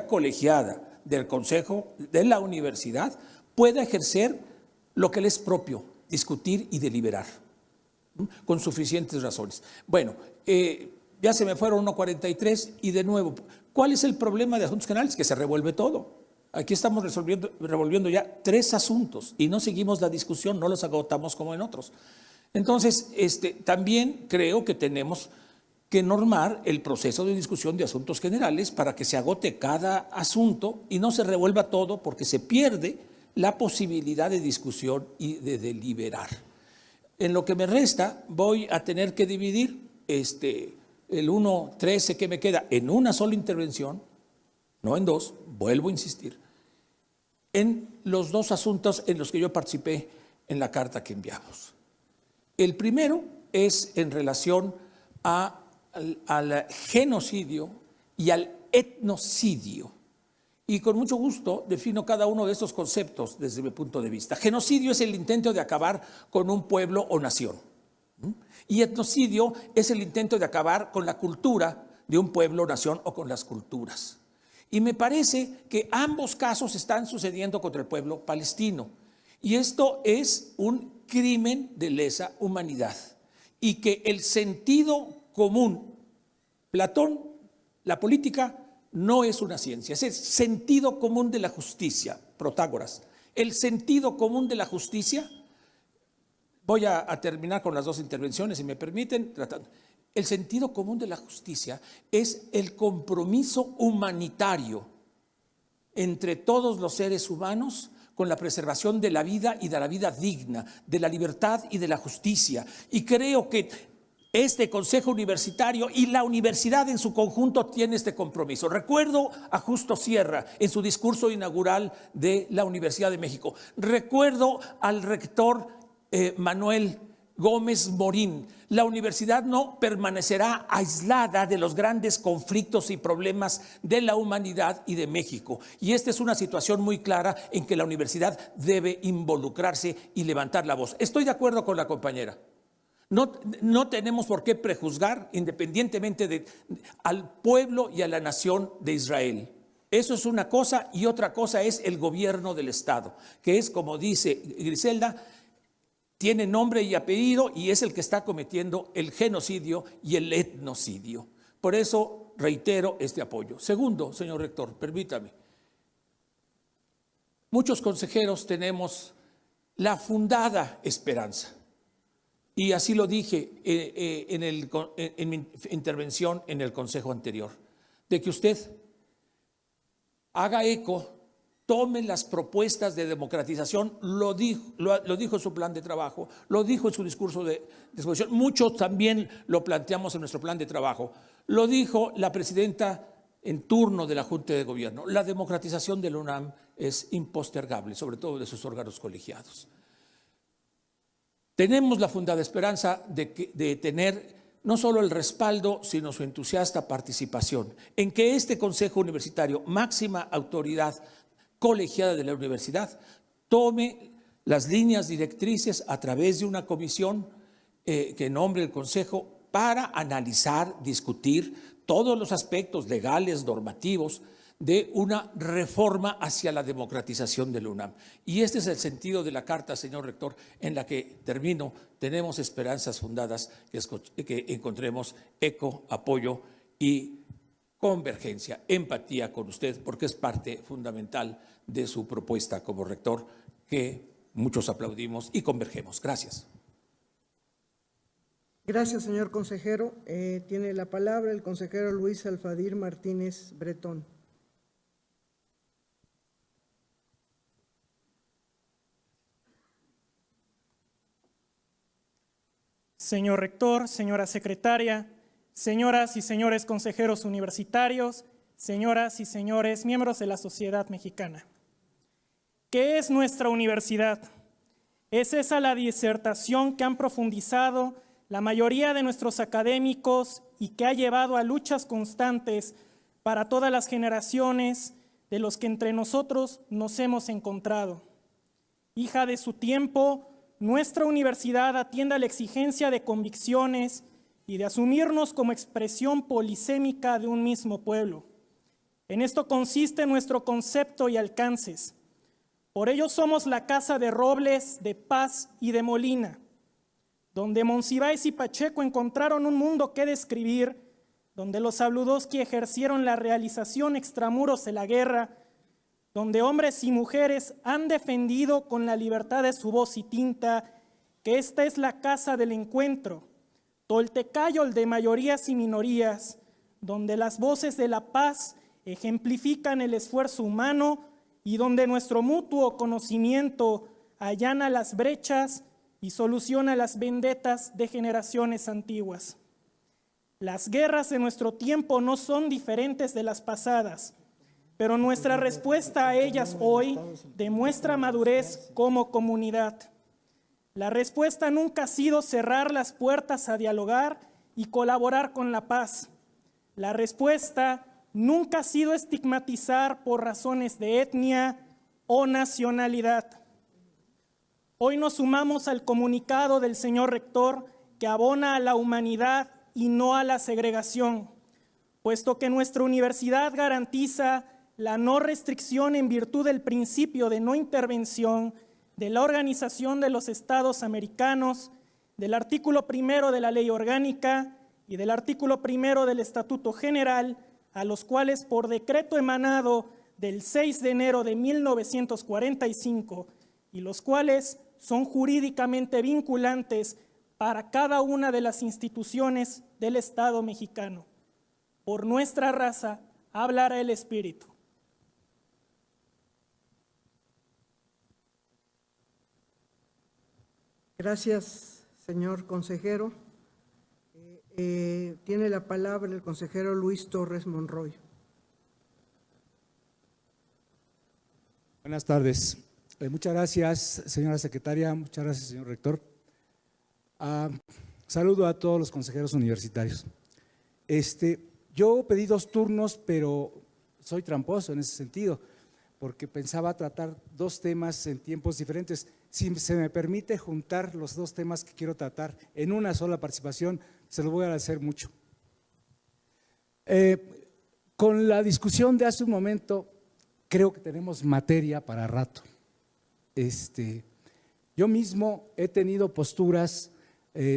S11: colegiada del Consejo de la Universidad, pueda ejercer lo que le es propio, discutir y deliberar, con suficientes razones. Bueno, ya se me fueron 1:43 y de nuevo, ¿cuál es el problema de asuntos generales? Que se revuelve todo. Aquí estamos revolviendo ya 3 asuntos y no seguimos la discusión, no los agotamos como en otros. Entonces, también creo que tenemos que normar el proceso de discusión de asuntos generales para que se agote cada asunto y no se revuelva todo, porque se pierde la posibilidad de discusión y de deliberar. En lo que me resta, voy a tener que dividir el 1:13 que me queda en una sola intervención, no en 2, vuelvo a insistir, en los 2 asuntos en los que yo participé en la carta que enviamos. El primero es en relación al genocidio y al etnocidio. Y con mucho gusto defino cada uno de estos conceptos desde mi punto de vista. Genocidio es el intento de acabar con un pueblo o nación. Y etnocidio es el intento de acabar con la cultura de un pueblo, nación o con las culturas. Y me parece que ambos casos están sucediendo contra el pueblo palestino. Y esto es un crimen de lesa humanidad. Y que el sentido común, Platón, la política no es una ciencia, es el sentido común de la justicia, Protágoras. El sentido común de la justicia, voy a terminar con las 2 intervenciones, si me permiten, tratando. El sentido común de la justicia es el compromiso humanitario entre todos los seres humanos con la preservación de la vida y de la vida digna, de la libertad y de la justicia. Y creo que este Consejo Universitario y la universidad en su conjunto tiene este compromiso. Recuerdo a Justo Sierra en su discurso inaugural de la Universidad de México. Recuerdo al rector Manuel Gómez Morín. La universidad no permanecerá aislada de los grandes conflictos y problemas de la humanidad y de México. Y esta es una situación muy clara en que la universidad debe involucrarse y levantar la voz. Estoy de acuerdo con la compañera. No tenemos por qué prejuzgar independientemente al pueblo y a la nación de Israel. Eso es una cosa, y otra cosa es el gobierno del Estado, que es, como dice Griselda, tiene nombre y apellido y es el que está cometiendo el genocidio y el etnocidio. Por eso reitero este apoyo. Segundo, señor rector, permítame. Muchos consejeros tenemos la fundada esperanza, y así lo dije en mi intervención en el consejo anterior, de que usted haga eco, tome las propuestas de democratización, lo dijo en su plan de trabajo, lo dijo en su discurso de exposición, muchos también lo planteamos en nuestro plan de trabajo, lo dijo la presidenta en turno de la Junta de Gobierno. La democratización de la UNAM es impostergable, sobre todo de sus órganos colegiados. Tenemos la fundada esperanza de tener no solo el respaldo, sino su entusiasta participación en que este Consejo Universitario, máxima autoridad colegiada de la universidad, tome las líneas directrices a través de una comisión que nombre el Consejo para analizar, discutir todos los aspectos legales, normativos, de una reforma hacia la democratización de la UNAM. Y este es el sentido de la carta, señor rector, en la que termino. Tenemos esperanzas fundadas que encontremos eco, apoyo y convergencia, empatía con usted, porque es parte fundamental de su propuesta como rector, que muchos aplaudimos y convergemos. Gracias.
S1: Gracias, señor consejero. Tiene la palabra el consejero Luis Alfadir Martínez Bretón.
S12: Señor rector, señora secretaria, señoras y señores consejeros universitarios, señoras y señores, miembros de la sociedad mexicana. ¿Qué es nuestra universidad? Es esa la disertación que han profundizado la mayoría de nuestros académicos y que ha llevado a luchas constantes para todas las generaciones de los que entre nosotros nos hemos encontrado. Hija de su tiempo, nuestra universidad atiende a la exigencia de convicciones y de asumirnos como expresión polisémica de un mismo pueblo. En esto consiste nuestro concepto y alcances. Por ello somos la casa de Robles, de Paz y de Molina, donde Monsiváis y Pacheco encontraron un mundo que describir, donde los Sabludowski ejercieron la realización extramuros de la guerra, donde hombres y mujeres han defendido con la libertad de su voz y tinta que esta es la casa del encuentro, Toltecayol de mayorías y minorías, donde las voces de la paz ejemplifican el esfuerzo humano y donde nuestro mutuo conocimiento allana las brechas y soluciona las vendetas de generaciones antiguas. Las guerras de nuestro tiempo no son diferentes de las pasadas, pero nuestra respuesta a ellas hoy demuestra madurez como comunidad. La respuesta nunca ha sido cerrar las puertas a dialogar y colaborar con la paz. La respuesta nunca ha sido estigmatizar por razones de etnia o nacionalidad. Hoy nos sumamos al comunicado del señor rector que abona a la humanidad y no a la segregación, puesto que nuestra universidad garantiza la no restricción en virtud del principio de no intervención de la Organización de los Estados Americanos, del artículo 1 de la Ley Orgánica y del artículo 1 del Estatuto General, a los cuales por decreto emanado del 6 de enero de 1945 y los cuales son jurídicamente vinculantes para cada una de las instituciones del Estado mexicano. Por nuestra raza hablará el Espíritu.
S1: Gracias, señor consejero. Tiene la palabra el consejero Luis Torres Monroy.
S13: Buenas tardes. Muchas gracias, señora secretaria. Muchas gracias, señor rector. Saludo a todos los consejeros universitarios. Yo pedí 2 turnos, pero soy tramposo en ese sentido, porque pensaba tratar 2 temas en tiempos diferentes. Si se me permite juntar los 2 temas que quiero tratar en una sola participación, se lo voy a agradecer mucho. Con la discusión de hace un momento, creo que tenemos materia para rato. Yo mismo he tenido posturas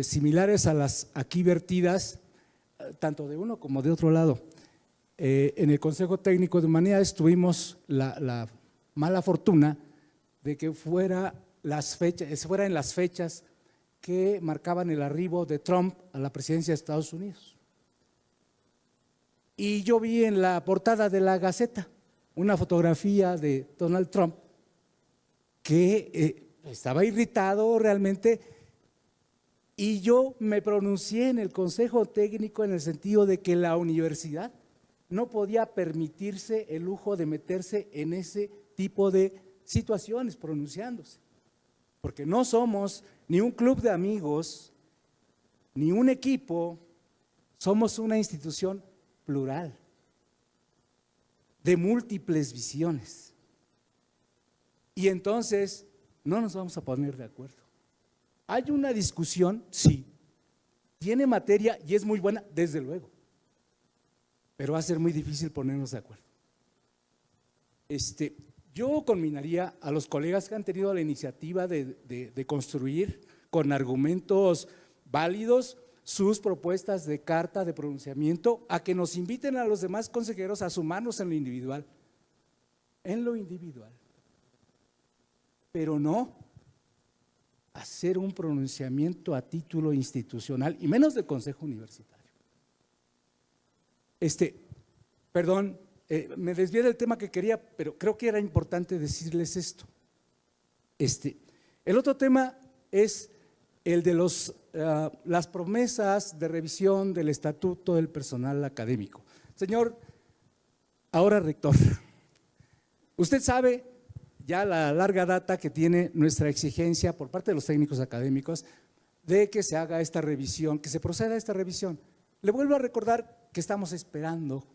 S13: similares a las aquí vertidas, tanto de uno como de otro lado. En el Consejo Técnico de Humanidades tuvimos la mala fortuna de que fuera en las fechas que marcaban el arribo de Trump a la presidencia de Estados Unidos. Y yo vi en la portada de la Gaceta una fotografía de Donald Trump que estaba irritado realmente, y yo me pronuncié en el Consejo Técnico en el sentido de que la universidad no podía permitirse el lujo de meterse en ese tipo de situaciones pronunciándose, porque no somos ni un club de amigos, ni un equipo, somos una institución plural, de múltiples visiones. Y entonces no nos vamos a poner de acuerdo. Hay una discusión, sí, tiene materia y es muy buena, desde luego, pero va a ser muy difícil ponernos de acuerdo. Yo conminaría a los colegas que han tenido la iniciativa de construir con argumentos válidos sus propuestas de carta de pronunciamiento, a que nos inviten a los demás consejeros a sumarnos en lo individual, pero no hacer un pronunciamiento a título institucional y menos del Consejo Universitario. Perdón, me desvié del tema que quería, pero creo que era importante decirles esto. El otro tema es el de las promesas de revisión del estatuto del personal académico. Señor Ahora, rector, usted sabe ya la larga data que tiene nuestra exigencia por parte de los técnicos académicos de que se haga esta revisión, que se proceda a esta revisión. Le vuelvo a recordar que estamos esperando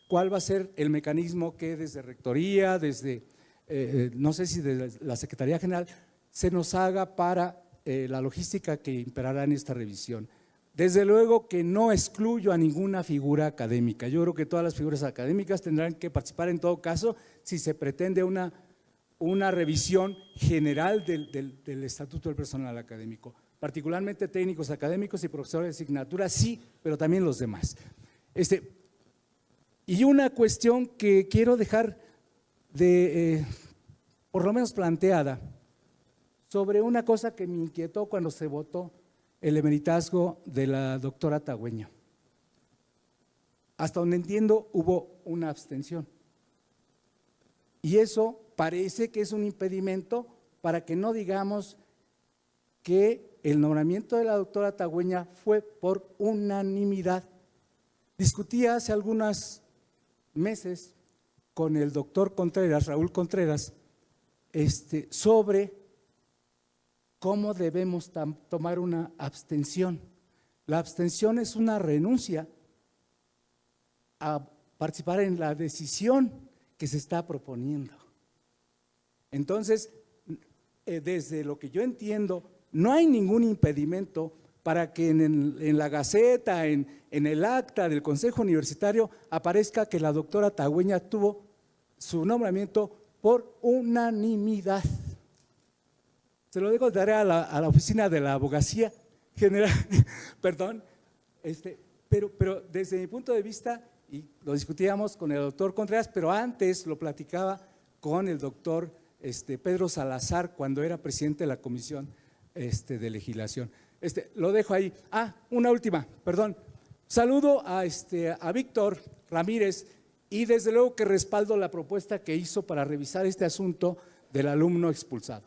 S13: cuál va a ser el mecanismo que desde Rectoría, desde, no sé si de la Secretaría General, se nos haga para la logística que imperará en esta revisión. Desde luego que no excluyo a ninguna figura académica. Yo creo que todas las figuras académicas tendrán que participar en todo caso si se pretende una revisión general del Estatuto del Personal Académico. Particularmente técnicos académicos y profesores de asignatura, sí, pero también los demás. Y una cuestión que quiero dejar por lo menos planteada, sobre una cosa que me inquietó cuando se votó el emeritazgo de la doctora Tagüeña. Hasta donde entiendo, hubo una abstención. Y eso parece que es un impedimento para que no digamos que el nombramiento de la doctora Tagüeña fue por unanimidad. Discutí hace algunos meses con el doctor Contreras, Raúl Contreras, sobre cómo debemos tomar una abstención. La abstención es una renuncia a participar en la decisión que se está proponiendo. Entonces, desde lo que yo entiendo, no hay ningún impedimento para que en la Gaceta, en el acta del Consejo Universitario, aparezca que la doctora Tagüeña tuvo su nombramiento por unanimidad. Se lo dejo de tarea a la oficina de la Abogacía General, perdón, pero desde mi punto de vista, y lo discutíamos con el doctor Contreras, pero antes lo platicaba con el doctor Pedro Salazar cuando era presidente de la Comisión de Legislación. Lo dejo ahí. Una última, perdón. Saludo a Víctor Ramírez y desde luego que respaldo la propuesta que hizo para revisar este asunto del alumno expulsado.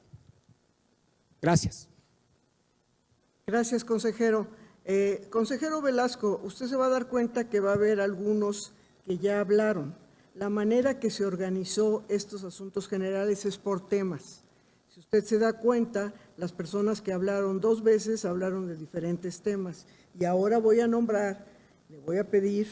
S13: Gracias.
S1: Gracias, consejero. Consejero Velasco, usted se va a dar cuenta que va a haber algunos que ya hablaron. La manera que se organizó estos asuntos generales es por temas. Si usted se da cuenta, las personas que hablaron 2 veces hablaron de diferentes temas. Y ahora voy a nombrar, le voy a pedir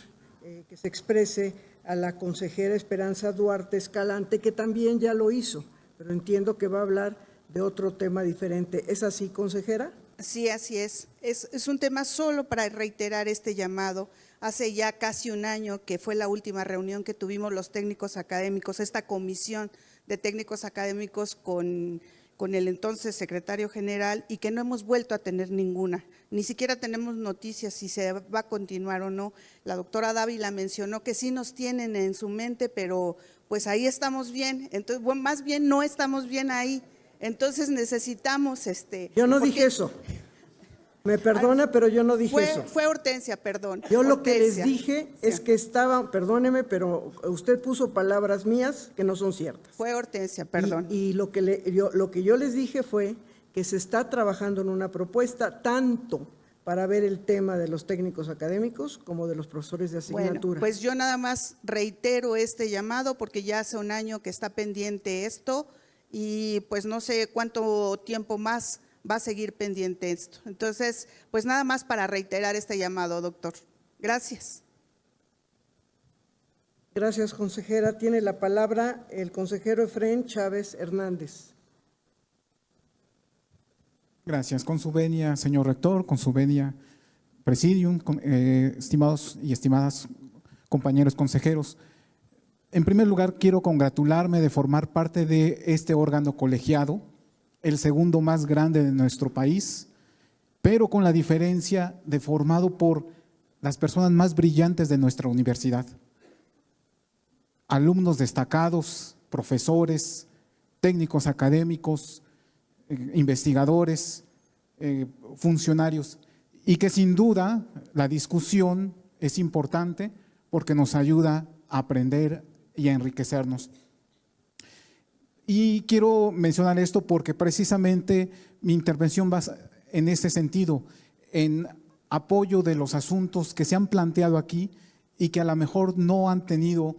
S1: que se exprese a la consejera Esperanza Duarte Escalante, que también ya lo hizo, pero entiendo que va a hablar de otro tema diferente. ¿Es así, consejera?
S10: Sí, así es. Es un tema solo para reiterar este llamado. Hace ya casi un año que fue la última reunión que tuvimos los técnicos académicos, esta comisión de técnicos académicos con el entonces secretario general, y que no hemos vuelto a tener ninguna. Ni siquiera tenemos noticias si se va a continuar o no. La doctora Dávila mencionó que sí nos tienen en su mente, pero pues ahí estamos bien. Entonces, bueno, más bien no estamos bien ahí. Entonces necesitamos
S1: Yo no dije eso. Me perdona, pero yo no dije eso.
S10: Fue Hortensia, perdón.
S1: Yo lo que les dije es que estaban, perdóneme, pero usted puso palabras mías que no son ciertas.
S10: Fue Hortensia, perdón.
S1: Y lo que yo les dije fue que se está trabajando en una propuesta tanto para ver el tema de los técnicos académicos como de los profesores de asignatura.
S10: Bueno, pues yo nada más reitero este llamado porque ya hace un año que está pendiente esto y pues no sé cuánto tiempo más va a seguir pendiente esto. Entonces, pues nada más para reiterar este llamado, doctor. Gracias.
S1: Gracias, consejera. Tiene la palabra el consejero Efraín Chávez Hernández.
S14: Gracias. Con su venia, señor rector, con su venia, presidium, estimados y estimadas compañeros consejeros. En primer lugar, quiero congratularme de formar parte de este órgano colegiado, el segundo más grande de nuestro país, pero con la diferencia de formado por las personas más brillantes de nuestra universidad. Alumnos destacados, profesores, técnicos académicos, investigadores, funcionarios, y que sin duda la discusión es importante porque nos ayuda a aprender y a enriquecernos. Y quiero mencionar esto porque precisamente mi intervención va en ese sentido, en apoyo de los asuntos que se han planteado aquí y que a lo mejor no han tenido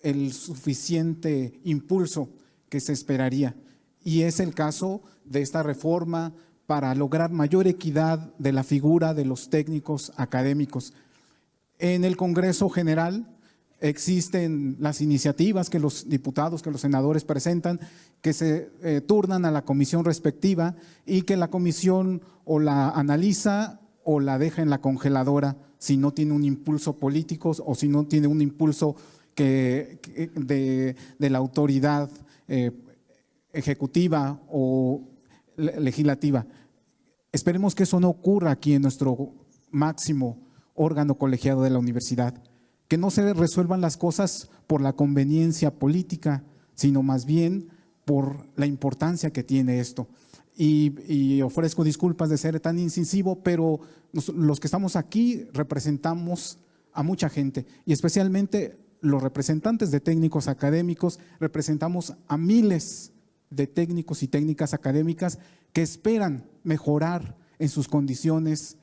S14: el suficiente impulso que se esperaría. Y es el caso de esta reforma para lograr mayor equidad de la figura de los técnicos académicos. En el Congreso General existen las iniciativas que los diputados, que los senadores presentan, que se turnan a la comisión respectiva y que la comisión o la analiza o la deja en la congeladora si no tiene un impulso político o si no tiene un impulso de la autoridad ejecutiva o legislativa. Esperemos que eso no ocurra aquí en nuestro máximo órgano colegiado de la universidad, que no se resuelvan las cosas por la conveniencia política, sino más bien por la importancia que tiene esto. Y ofrezco disculpas de ser tan incisivo, pero los que estamos aquí representamos a mucha gente y especialmente los representantes de técnicos académicos representamos a miles de técnicos y técnicas académicas que esperan mejorar en sus condiciones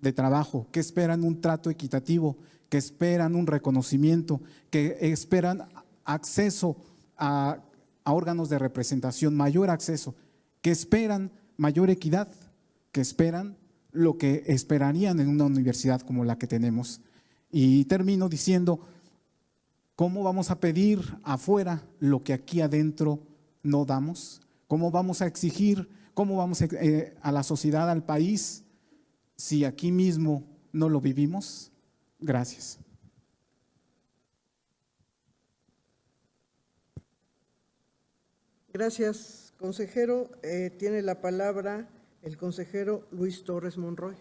S14: de trabajo, que esperan un trato equitativo, que esperan un reconocimiento, que esperan acceso a órganos de representación, mayor acceso, que esperan mayor equidad, que esperan lo que esperarían en una universidad como la que tenemos. Y termino diciendo, ¿cómo vamos a pedir afuera lo que aquí adentro no damos? ¿Cómo vamos a exigir, cómo vamos a la sociedad, al país, si aquí mismo no lo vivimos? Gracias.
S1: Gracias, consejero. Tiene la palabra el consejero Luis Torres Monroy.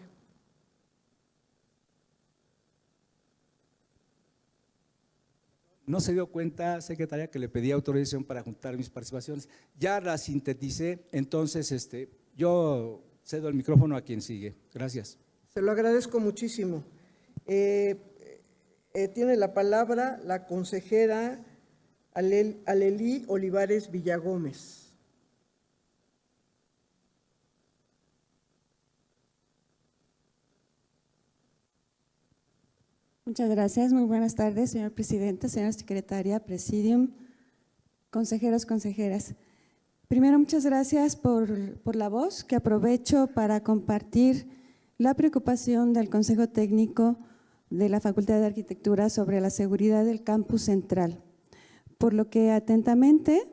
S13: No se dio cuenta, secretaria, que le pedí autorización para juntar mis participaciones. Ya las sinteticé, entonces yo cedo el micrófono a quien sigue. Gracias.
S1: Se lo agradezco muchísimo. Tiene la palabra la consejera Alelí Olivares Villagómez.
S15: Muchas gracias. Muy buenas tardes, señor presidente, señora secretaria, presidium, consejeros, consejeras. Primero, muchas gracias por la voz que aprovecho para compartir la preocupación del Consejo Técnico de la Facultad de Arquitectura sobre la seguridad del campus central, por lo que atentamente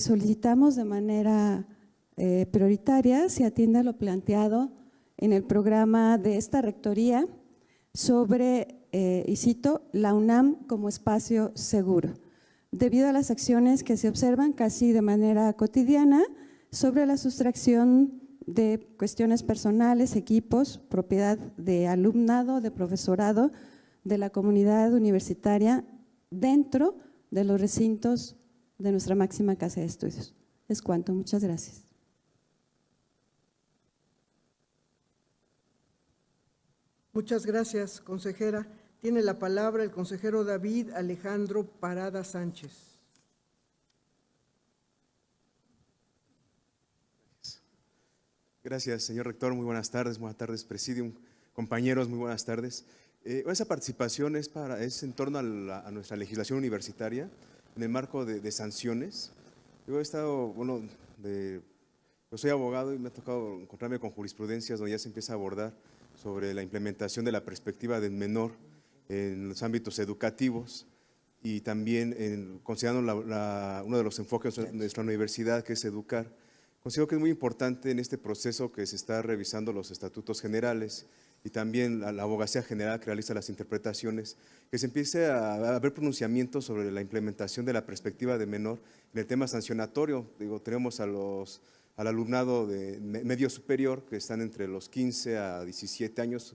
S15: solicitamos de manera prioritaria se atienda lo planteado en el programa de esta rectoría sobre, y cito, la UNAM como espacio seguro, debido a las acciones que se observan casi de manera cotidiana sobre la sustracción de cuestiones personales, equipos, propiedad de alumnado, de profesorado, de la comunidad universitaria dentro de los recintos de nuestra máxima casa de estudios. Es cuanto. Muchas gracias.
S1: Muchas gracias, consejera. Tiene la palabra el consejero David Alejandro Parada Sánchez.
S16: Gracias, señor rector. Muy buenas tardes, presidium, compañeros, muy buenas tardes. Esa participación es en torno a nuestra legislación universitaria, en el marco de sanciones. Yo he estado, yo soy abogado y me ha tocado encontrarme con jurisprudencias donde ya se empieza a abordar sobre la implementación de la perspectiva del menor en los ámbitos educativos y también considerando uno de los enfoques de nuestra universidad, que es educar. Considero que es muy importante en este proceso que se está revisando los estatutos generales y también la abogacía general que realiza las interpretaciones, que se empiece a haber pronunciamientos sobre la implementación de la perspectiva de menor en el tema sancionatorio. Tenemos al alumnado de medio superior que están entre los 15 a 17 años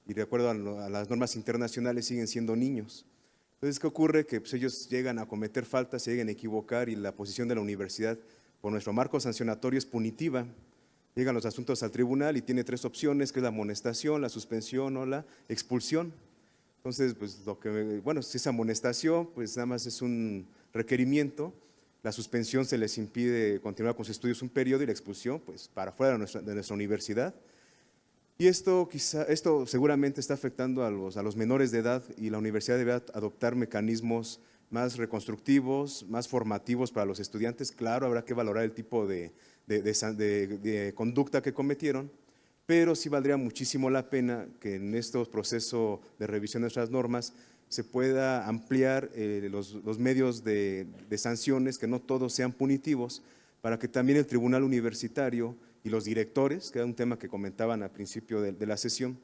S16: y de acuerdo a las normas internacionales siguen siendo niños. Entonces, ¿qué ocurre? Que pues, ellos llegan a cometer faltas, se llegan a equivocar y la posición de la universidad por nuestro marco sancionatorio es punitiva. Llegan los asuntos al tribunal y tiene 3 opciones, que es la amonestación, la suspensión o la expulsión. Entonces, pues si es amonestación, pues nada más es un requerimiento. La suspensión se les impide continuar con sus estudios un periodo y la expulsión, pues para fuera de nuestra universidad. Y esto seguramente está afectando a los menores de edad y la universidad debe adoptar mecanismos más reconstructivos, más formativos para los estudiantes. Claro, habrá que valorar el tipo de conducta que cometieron, pero sí valdría muchísimo la pena que en estos procesos de revisión de nuestras normas se pueda ampliar los medios de sanciones, que no todos sean punitivos, para que también el tribunal universitario y los directores, que era un tema que comentaban al principio de la sesión,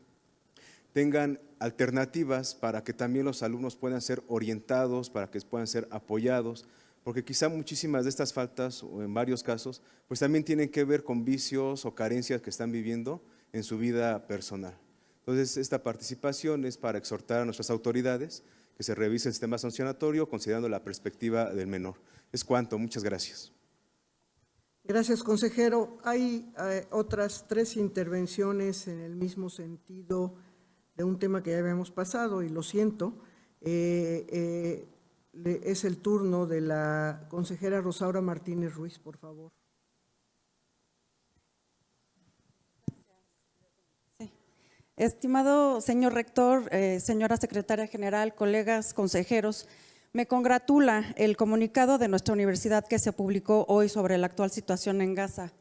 S16: tengan alternativas para que también los alumnos puedan ser orientados, para que puedan ser apoyados, porque quizá muchísimas de estas faltas, o en varios casos, pues también tienen que ver con vicios o carencias que están viviendo en su vida personal. Entonces, esta participación es para exhortar a nuestras autoridades que se revise el sistema sancionatorio considerando la perspectiva del menor. Es cuanto, muchas gracias.
S1: Gracias, consejero. Hay otras 3 intervenciones en el mismo sentido de un tema que ya habíamos pasado, y lo siento. Es el turno de la consejera Rosaura Martínez Ruiz, por favor.
S17: Estimado señor rector, señora secretaria general, colegas consejeros, me congratula el comunicado de nuestra universidad que se publicó hoy sobre la actual situación en Gaza.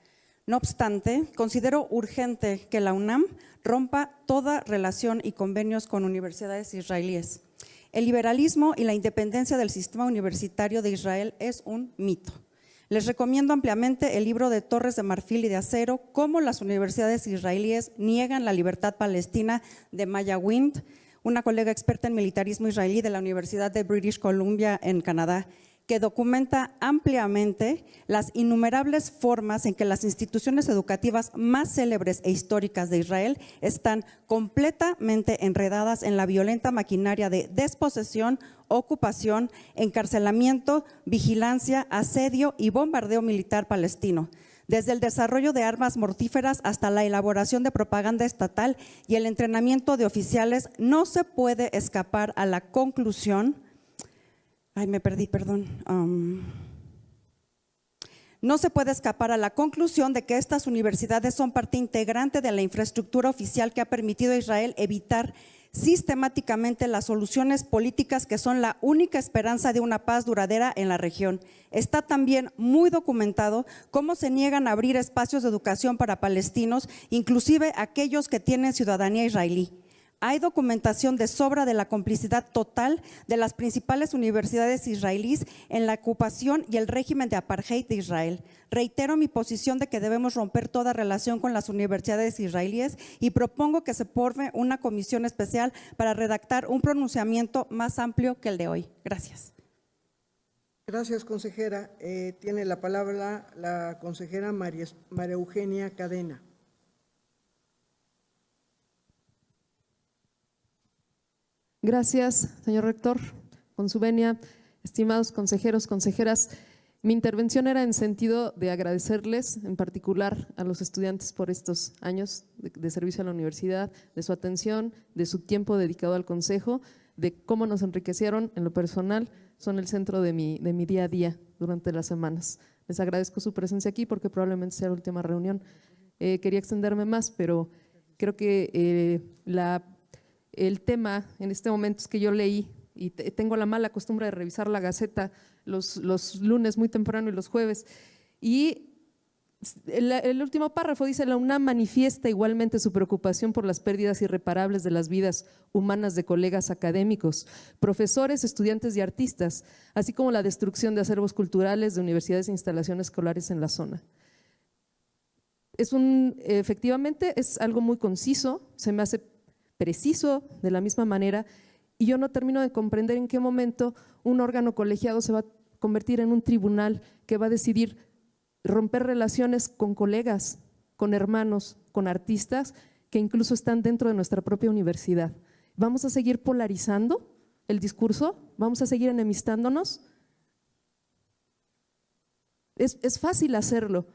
S17: No obstante, considero urgente que la UNAM rompa toda relación y convenios con universidades israelíes. El liberalismo y la independencia del sistema universitario de Israel es un mito. Les recomiendo ampliamente el libro de Torres de Marfil y de Acero, Cómo las universidades israelíes niegan la libertad palestina, de Maya Wind, una colega experta en militarismo israelí de la Universidad de British Columbia en Canadá, que documenta ampliamente las innumerables formas en que las instituciones educativas más célebres e históricas de Israel están completamente enredadas en la violenta maquinaria de desposesión, ocupación, encarcelamiento, vigilancia, asedio y bombardeo militar palestino. Desde el desarrollo de armas mortíferas hasta la elaboración de propaganda estatal y el entrenamiento de oficiales, no se puede escapar a la conclusión. No se puede escapar a la conclusión de que estas universidades son parte integrante de la infraestructura oficial que ha permitido a Israel evitar sistemáticamente las soluciones políticas que son la única esperanza de una paz duradera en la región. Está también muy documentado cómo se niegan a abrir espacios de educación para palestinos, inclusive aquellos que tienen ciudadanía israelí. Hay documentación de sobra de la complicidad total de las principales universidades israelíes en la ocupación y el régimen de apartheid de Israel. Reitero mi posición de que debemos romper toda relación con las universidades israelíes y propongo que se forme una comisión especial para redactar un pronunciamiento más amplio que el de hoy. Gracias.
S1: Gracias, consejera. Tiene la palabra la consejera María Eugenia Cadena.
S18: Gracias, señor rector, con su venia, estimados consejeros, consejeras. Mi intervención era en sentido de agradecerles, en particular a los estudiantes por estos años de servicio a la universidad, de su atención, de su tiempo dedicado al consejo, de cómo nos enriquecieron en lo personal, son el centro de mi día a día durante las semanas. Les agradezco su presencia aquí porque probablemente sea la última reunión. Quería extenderme más, pero creo que el tema en este momento es que yo leí y tengo la mala costumbre de revisar la Gaceta los lunes muy temprano y los jueves, y el último párrafo dice: la UNAM manifiesta igualmente su preocupación por las pérdidas irreparables de las vidas humanas de colegas académicos, profesores, estudiantes y artistas, así como la destrucción de acervos culturales de universidades e instalaciones escolares en la zona. Efectivamente es algo muy conciso, se me hace preciso de la misma manera, y yo no termino de comprender en qué momento un órgano colegiado se va a convertir en un tribunal que va a decidir romper relaciones con colegas, con hermanos, con artistas que incluso están dentro de nuestra propia universidad. ¿Vamos a seguir polarizando el discurso? ¿Vamos a seguir enemistándonos? Es fácil hacerlo,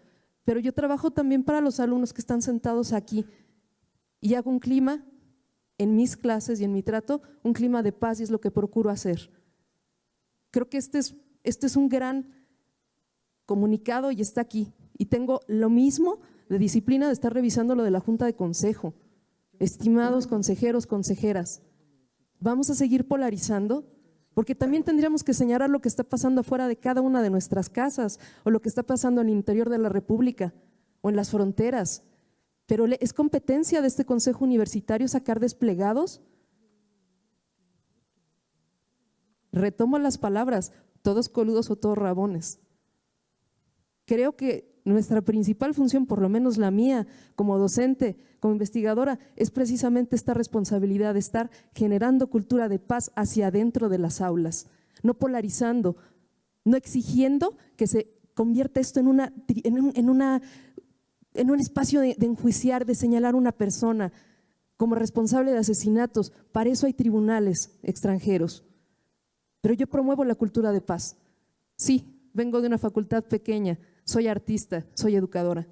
S18: pero yo trabajo también para los alumnos que están sentados aquí y hago un clima en mis clases y en mi trato, un clima de paz, y es lo que procuro hacer. Creo que este es un gran comunicado y está aquí. Y tengo lo mismo de disciplina de estar revisando lo de la Junta de Consejo. Estimados consejeros, consejeras, ¿vamos a seguir polarizando? Porque también tendríamos que señalar lo que está pasando afuera de cada una de nuestras casas o lo que está pasando en el interior de la República o en las fronteras. Pero es competencia de este Consejo Universitario sacar desplegados. Retomo las palabras, todos coludos o todos rabones. Creo que nuestra principal función, por lo menos la mía, como docente, como investigadora, es precisamente esta responsabilidad de estar generando cultura de paz hacia adentro de las aulas, no polarizando, no exigiendo que se convierta esto en un espacio de enjuiciar, de señalar a una persona como responsable de asesinatos. Para eso hay tribunales extranjeros. Pero yo promuevo la cultura de paz. Sí, vengo de una facultad pequeña, soy artista, soy educadora.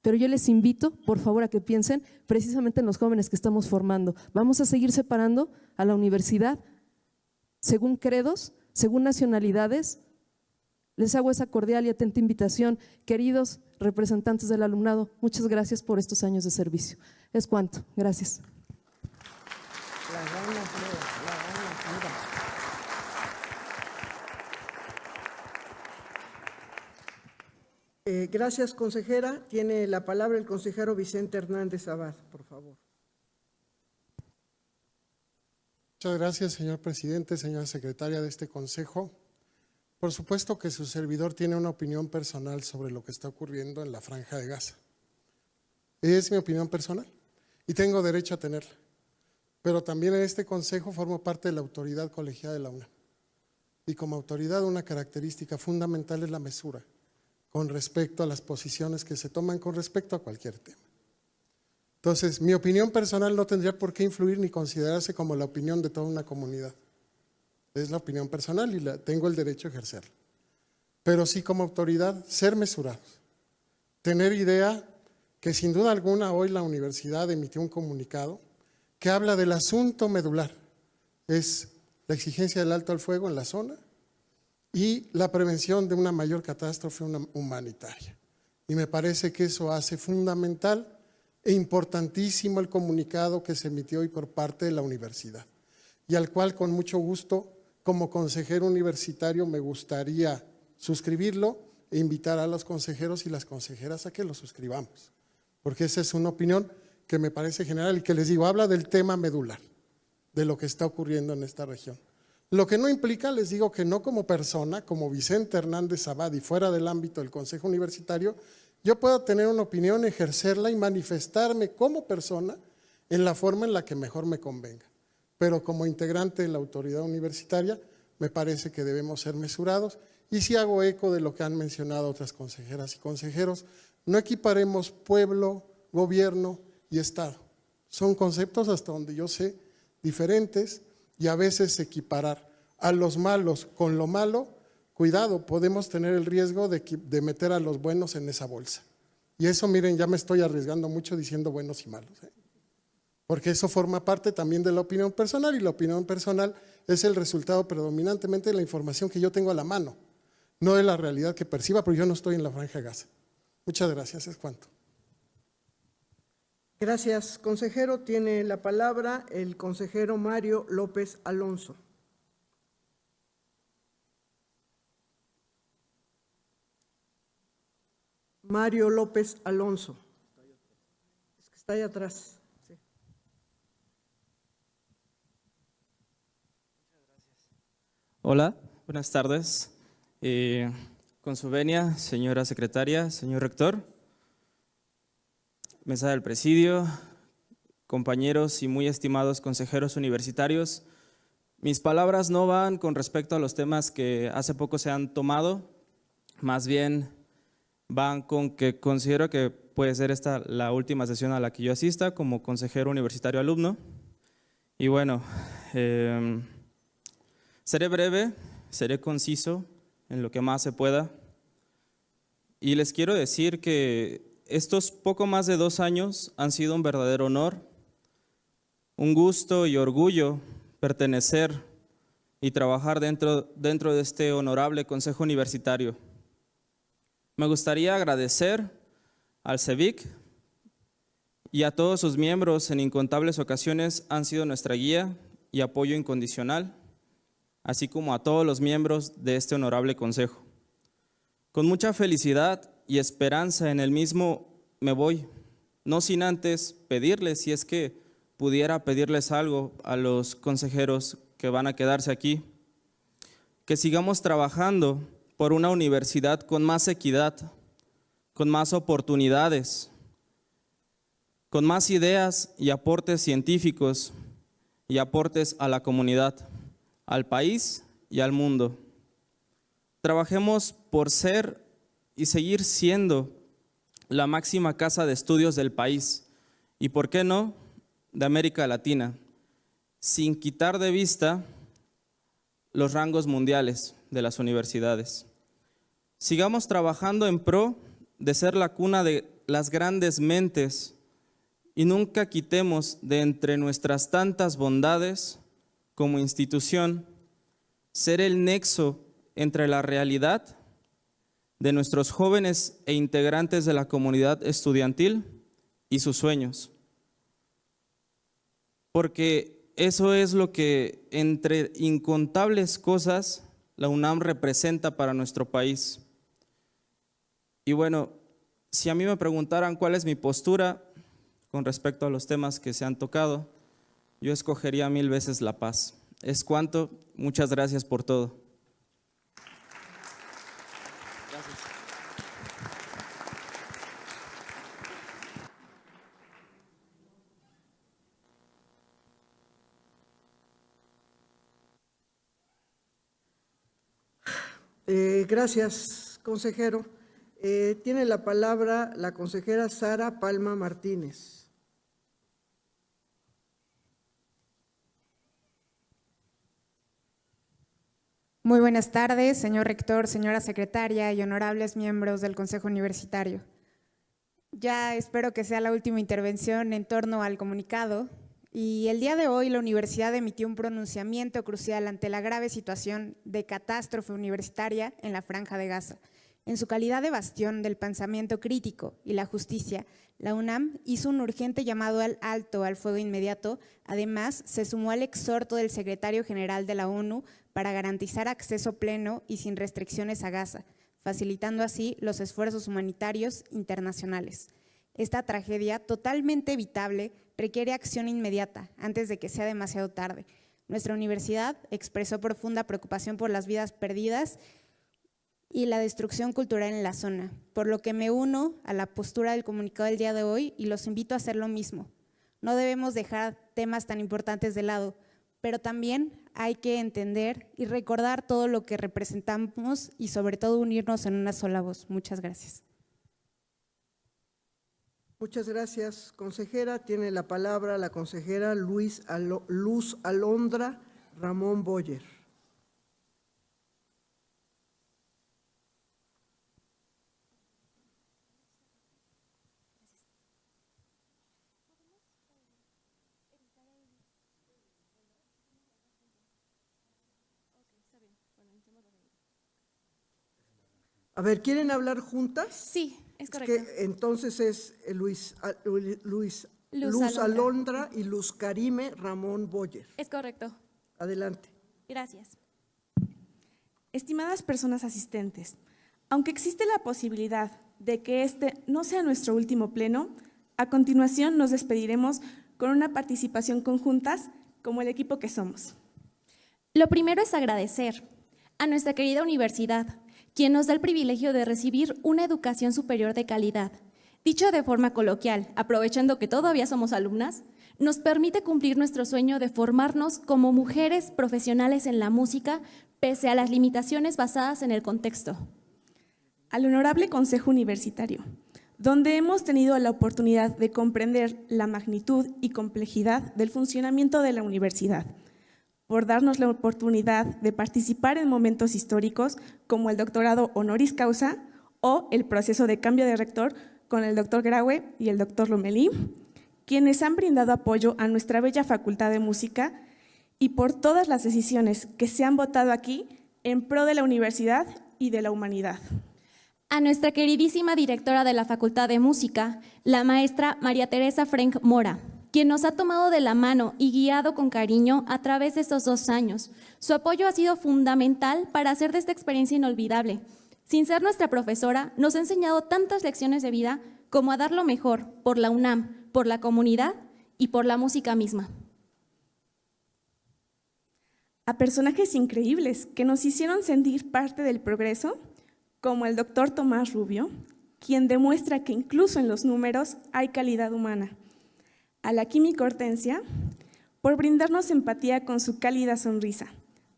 S18: Pero yo les invito, por favor, a que piensen precisamente en los jóvenes que estamos formando. Vamos a seguir separando a la universidad según credos, según nacionalidades. Les hago esa cordial y atenta invitación. Queridos representantes del alumnado, muchas gracias por estos años de servicio. Es cuanto. Gracias.
S1: Gracias, consejera. Tiene la palabra el consejero Vicente Hernández Abad, por favor.
S19: Muchas gracias, señor presidente, señora secretaria de este consejo. Por supuesto que su servidor tiene una opinión personal sobre lo que está ocurriendo en la Franja de Gaza. Es mi opinión personal y tengo derecho a tenerla. Pero también en este consejo formo parte de la autoridad colegiada de la UNAM. Y como autoridad, una característica fundamental es la mesura con respecto a las posiciones que se toman con respecto a cualquier tema. Entonces, mi opinión personal no tendría por qué influir ni considerarse como la opinión de toda una comunidad. Es la opinión personal y tengo el derecho a ejercerla. Pero sí, como autoridad, ser mesurados. Tener idea que sin duda alguna hoy la universidad emitió un comunicado que habla del asunto medular. Es la exigencia del alto al fuego en la zona y la prevención de una mayor catástrofe humanitaria. Y me parece que eso hace fundamental e importantísimo el comunicado que se emitió hoy por parte de la universidad y al cual con mucho gusto como consejero universitario me gustaría suscribirlo e invitar a los consejeros y las consejeras a que lo suscribamos, porque esa es una opinión que me parece general y que les digo, habla del tema medular, de lo que está ocurriendo en esta región. Lo que no implica, les digo que no como persona, como Vicente Hernández Abad y fuera del ámbito del Consejo Universitario, yo puedo tener una opinión, ejercerla y manifestarme como persona en la forma en la que mejor me convenga. Pero como integrante de la autoridad universitaria, me parece que debemos ser mesurados y si hago eco de lo que han mencionado otras consejeras y consejeros, no equiparemos pueblo, gobierno y Estado. Son conceptos hasta donde yo sé diferentes y a veces equiparar a los malos con lo malo, cuidado, podemos tener el riesgo de meter a los buenos en esa bolsa. Y eso, miren, ya me estoy arriesgando mucho diciendo buenos y malos, porque eso forma parte también de la opinión personal y la opinión personal es el resultado predominantemente de la información que yo tengo a la mano, no de la realidad que perciba, porque yo no estoy en la Franja de Gaza. Muchas gracias, es cuanto.
S1: Gracias, consejero. Tiene la palabra el consejero Mario López Alonso. Mario López Alonso. Es que está ahí atrás. Sí.
S20: Hola, buenas tardes. Con su venia, señora secretaria, señor rector, mesa del presidio, compañeros y muy estimados consejeros universitarios, mis palabras no van con respecto a los temas que hace poco se han tomado, más bien van con que considero que puede ser esta la última sesión a la que yo asista como consejero universitario alumno. Y bueno, seré breve, seré conciso en lo que más se pueda. Y les quiero decir que estos poco más de 2 años han sido un verdadero honor, un gusto y orgullo pertenecer y trabajar dentro de este honorable Consejo Universitario. Me gustaría agradecer al CEVIC y a todos sus miembros en incontables ocasiones han sido nuestra guía y apoyo incondicional. así como a todos los miembros de este honorable consejo. Con mucha felicidad y esperanza en el mismo me voy, no sin antes pedirles, si es que pudiera pedirles algo a los consejeros que van a quedarse aquí, que sigamos trabajando por una universidad con más equidad, con más oportunidades, con más ideas y aportes científicos y aportes a la comunidad, al país y al mundo. Trabajemos por ser y seguir siendo la máxima casa de estudios del país y, ¿por qué no?, de América Latina, sin quitar de vista los rangos mundiales de las universidades. Sigamos trabajando en pro de ser la cuna de las grandes mentes y nunca quitemos de entre nuestras tantas bondades como institución ser el nexo entre la realidad de nuestros jóvenes e integrantes de la comunidad estudiantil y sus sueños. Porque eso es lo que, entre incontables cosas, la UNAM representa para nuestro país. Y bueno, si a mí me preguntaran cuál es mi postura con respecto a los temas que se han tocado, yo escogería 1000 veces la paz. Es cuanto. Muchas gracias por todo.
S1: Gracias, consejero. Tiene la palabra la consejera Sara Palma Martínez.
S21: Muy buenas tardes, señor rector, señora secretaria y honorables miembros del Consejo Universitario. Ya espero que sea la última intervención en torno al comunicado. Y el día de hoy la universidad emitió un pronunciamiento crucial ante la grave situación de catástrofe universitaria en la Franja de Gaza. En su calidad de bastión del pensamiento crítico y la justicia, la UNAM hizo un urgente llamado al alto al fuego inmediato. Además, se sumó al exhorto del secretario general de la ONU para garantizar acceso pleno y sin restricciones a Gaza, facilitando así los esfuerzos humanitarios internacionales. Esta tragedia, totalmente evitable, requiere acción inmediata, antes de que sea demasiado tarde. Nuestra universidad expresó profunda preocupación por las vidas perdidas y la destrucción cultural en la zona, por lo que me uno a la postura del comunicado del día de hoy y los invito a hacer lo mismo. No debemos dejar temas tan importantes de lado, pero también hay que entender y recordar todo lo que representamos y sobre todo unirnos en una sola voz. Muchas gracias.
S1: Muchas gracias, consejera. Tiene la palabra la consejera Luz Alondra Ramón Boyer. A ver, ¿quieren hablar juntas?
S22: Sí, es correcto.
S1: Que entonces es Luz Alondra y Luz Karime Ramón Boyer.
S22: Es correcto.
S1: Adelante.
S22: Gracias. Estimadas personas asistentes, aunque existe la posibilidad de que este no sea nuestro último pleno, a continuación nos despediremos con una participación conjuntas como el equipo que somos. Lo primero es agradecer a nuestra querida universidad, quien nos da el privilegio de recibir una educación superior de calidad. Dicho de forma coloquial, aprovechando que todavía somos alumnas, nos permite cumplir nuestro sueño de formarnos como mujeres profesionales en la música, pese a las limitaciones basadas en el contexto.
S21: Al honorable Consejo Universitario, donde hemos tenido la oportunidad de comprender la magnitud y complejidad del funcionamiento de la universidad, por darnos la oportunidad de participar en momentos históricos como el doctorado honoris causa o el proceso de cambio de rector con el doctor Graue y el doctor Lomelí, quienes han brindado apoyo a nuestra bella Facultad de Música, y por todas las decisiones que se han votado aquí en pro de la universidad y de la humanidad.
S22: A nuestra queridísima directora de la Facultad de Música, la maestra María Teresa Frenk Mora,
S2: quien nos ha tomado de la mano y guiado con cariño a través de estos 2 años. Su apoyo ha sido fundamental para hacer de esta experiencia inolvidable. Sin ser nuestra profesora, nos ha enseñado tantas lecciones de vida como a dar lo mejor por la UNAM, por la comunidad y por la música misma.
S22: A personajes increíbles que nos hicieron sentir parte del progreso, como el doctor Tomás Rubio, quien demuestra que incluso en los números hay calidad humana. A la química Hortensia, por brindarnos empatía con su cálida sonrisa.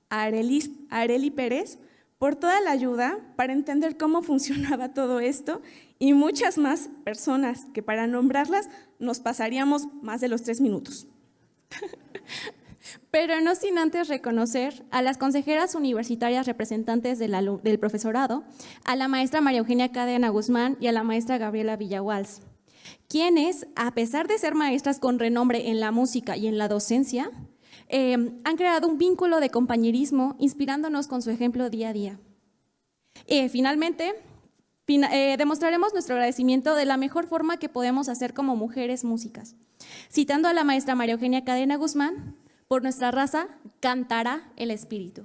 S22: A Areli Pérez, por toda la ayuda para entender cómo funcionaba todo esto, y muchas más personas que para nombrarlas nos pasaríamos más de los 3 minutos.
S2: Pero no sin antes reconocer a las consejeras universitarias representantes del profesorado, a la maestra María Eugenia Cadena Guzmán y a la maestra Gabriela Villawals, quienes, a pesar de ser maestras con renombre en la música y en la docencia, han creado un vínculo de compañerismo inspirándonos con su ejemplo día a día. Finalmente, demostraremos nuestro agradecimiento de la mejor forma que podemos hacer como mujeres músicas. Citando a la maestra María Eugenia Cadena Guzmán, por nuestra raza cantará el espíritu.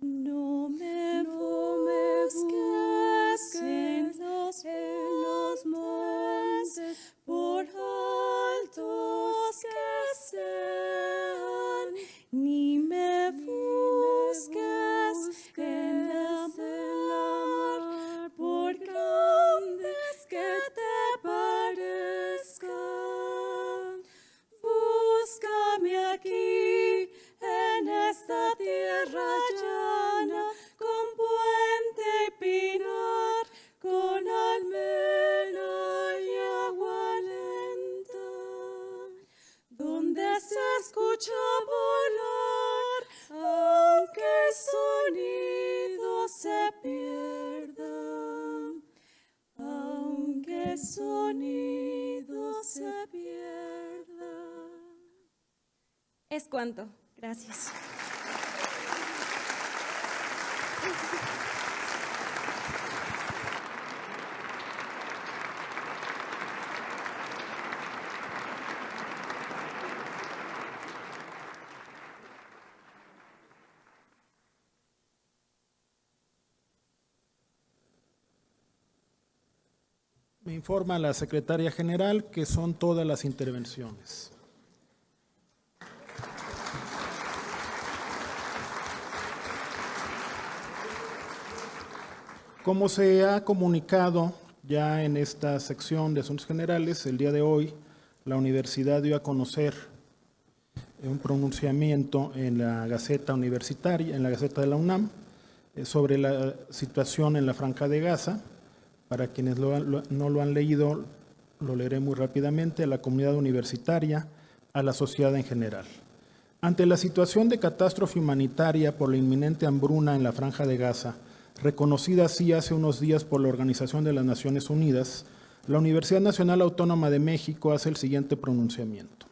S3: No me busques en los montes, por altos que sean, ni me busques en la mar, por grandes que te parezcan. Búscame aquí en esta tierra llana, con puente y pinar, con almena y agua lenta, donde se escucha volar, aunque el sonido se pierda, aunque el sonido se pierda.
S2: Es cuanto. Gracias.
S23: Me informa la secretaria general que son todas las intervenciones. Como se ha comunicado ya en esta sección de asuntos generales, el día de hoy la universidad dio a conocer un pronunciamiento en la Gaceta Universitaria, en la Gaceta de la UNAM, sobre la situación en la Franja de Gaza. Para quienes no lo han leído, lo leeré muy rápidamente: a la comunidad universitaria, a la sociedad en general. Ante la situación de catástrofe humanitaria por la inminente hambruna en la Franja de Gaza, reconocida así hace unos días por la Organización de las Naciones Unidas, la Universidad Nacional Autónoma de México hace el siguiente pronunciamiento.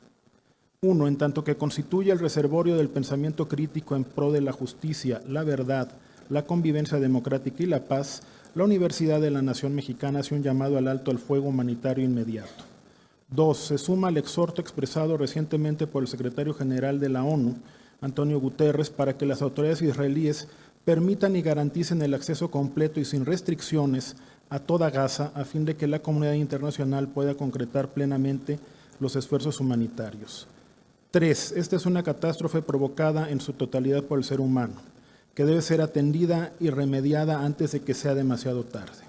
S23: 1. En tanto que constituye el reservorio del pensamiento crítico en pro de la justicia, la verdad, la convivencia democrática y la paz, la Universidad de la Nación Mexicana hace un llamado al alto al fuego humanitario inmediato. 2. Se suma al exhorto expresado recientemente por el secretario general de la ONU, Antonio Guterres, para que las autoridades israelíes permitan y garanticen el acceso completo y sin restricciones a toda Gaza, a fin de que la comunidad internacional pueda concretar plenamente los esfuerzos humanitarios. 3. Esta es una catástrofe provocada en su totalidad por el ser humano, que debe ser atendida y remediada antes de que sea demasiado tarde.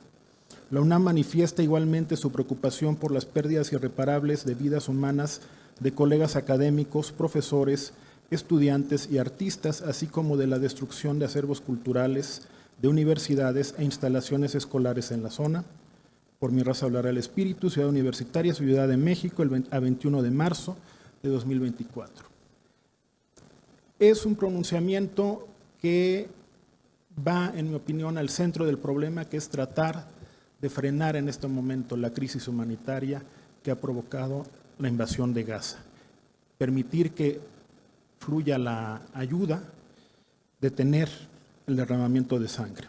S23: La UNAM manifiesta igualmente su preocupación por las pérdidas irreparables de vidas humanas de colegas académicos, profesores, estudiantes y artistas, así como de la destrucción de acervos culturales, de universidades e instalaciones escolares en la zona. Por mi raza hablará el espíritu, Ciudad Universitaria, Ciudad de México, a 21 de marzo de 2024. Es un pronunciamiento que va, en mi opinión, al centro del problema, que es tratar de frenar en este momento la crisis humanitaria que ha provocado la invasión de Gaza. permitir que fluya la ayuda, detener el derramamiento de sangre.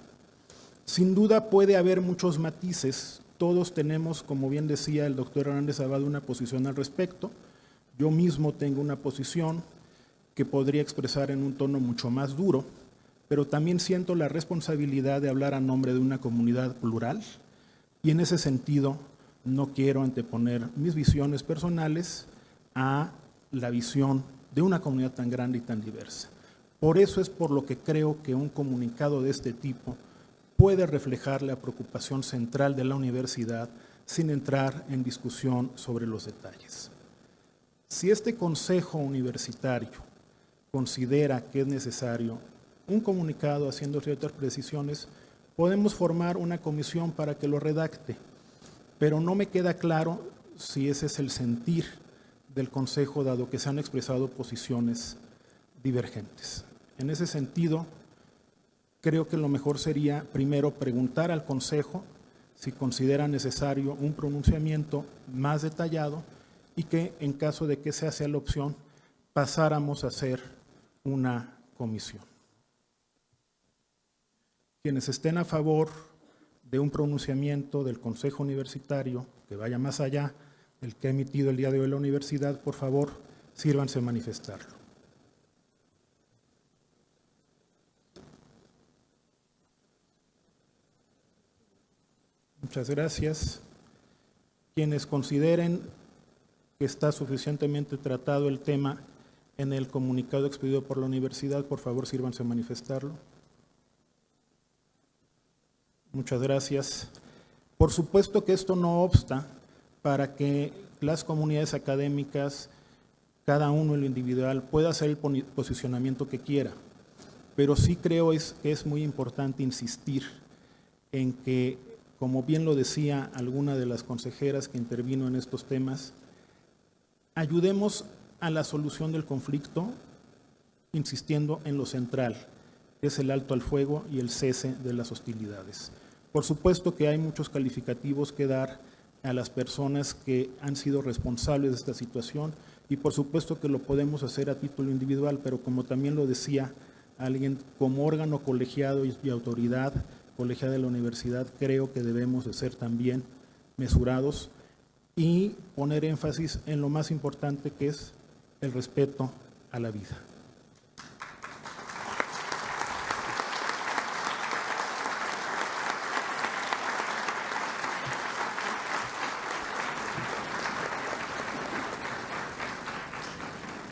S23: Sin duda puede haber muchos matices. Todos tenemos, como bien decía el doctor Hernández Abad, una posición al respecto. Yo mismo tengo una posición que podría expresar en un tono mucho más duro, pero también siento la responsabilidad de hablar a nombre de una comunidad plural y en ese sentido no quiero anteponer mis visiones personales a la visión de una comunidad tan grande y tan diversa. Por eso es por lo que creo que un comunicado de este tipo puede reflejar la preocupación central de la universidad sin entrar en discusión sobre los detalles. Si este consejo universitario considera que es necesario un comunicado haciendo ciertas precisiones, podemos formar una comisión para que lo redacte, pero no me queda claro si ese es el sentir del consejo, dado que se han expresado posiciones divergentes. En ese sentido, creo que lo mejor sería primero preguntar al Consejo si considera necesario un pronunciamiento más detallado y que en caso de que esa sea la opción, pasáramos a hacer una comisión. Quienes estén a favor de un pronunciamiento del Consejo Universitario que vaya más allá del que ha emitido el día de hoy la universidad, por favor, sírvanse a manifestarlo. Muchas gracias. Quienes consideren que está suficientemente tratado el tema en el comunicado expedido por la universidad, por favor, sírvanse a manifestarlo. Muchas gracias. Por supuesto que esto no obsta para que las comunidades académicas, cada uno en lo individual, pueda hacer el posicionamiento que quiera, pero sí creo que es muy importante insistir en que, como bien lo decía alguna de las consejeras que intervino en estos temas, ayudemos a la solución del conflicto insistiendo en lo central, que es el alto al fuego y el cese de las hostilidades. Por supuesto que hay muchos calificativos que dar a las personas que han sido responsables de esta situación y por supuesto que lo podemos hacer a título individual, pero como también lo decía alguien, como órgano colegiado y autoridad colegiada de la universidad, creo que debemos de ser también mesurados y poner énfasis en lo más importante, que es el respeto a la vida.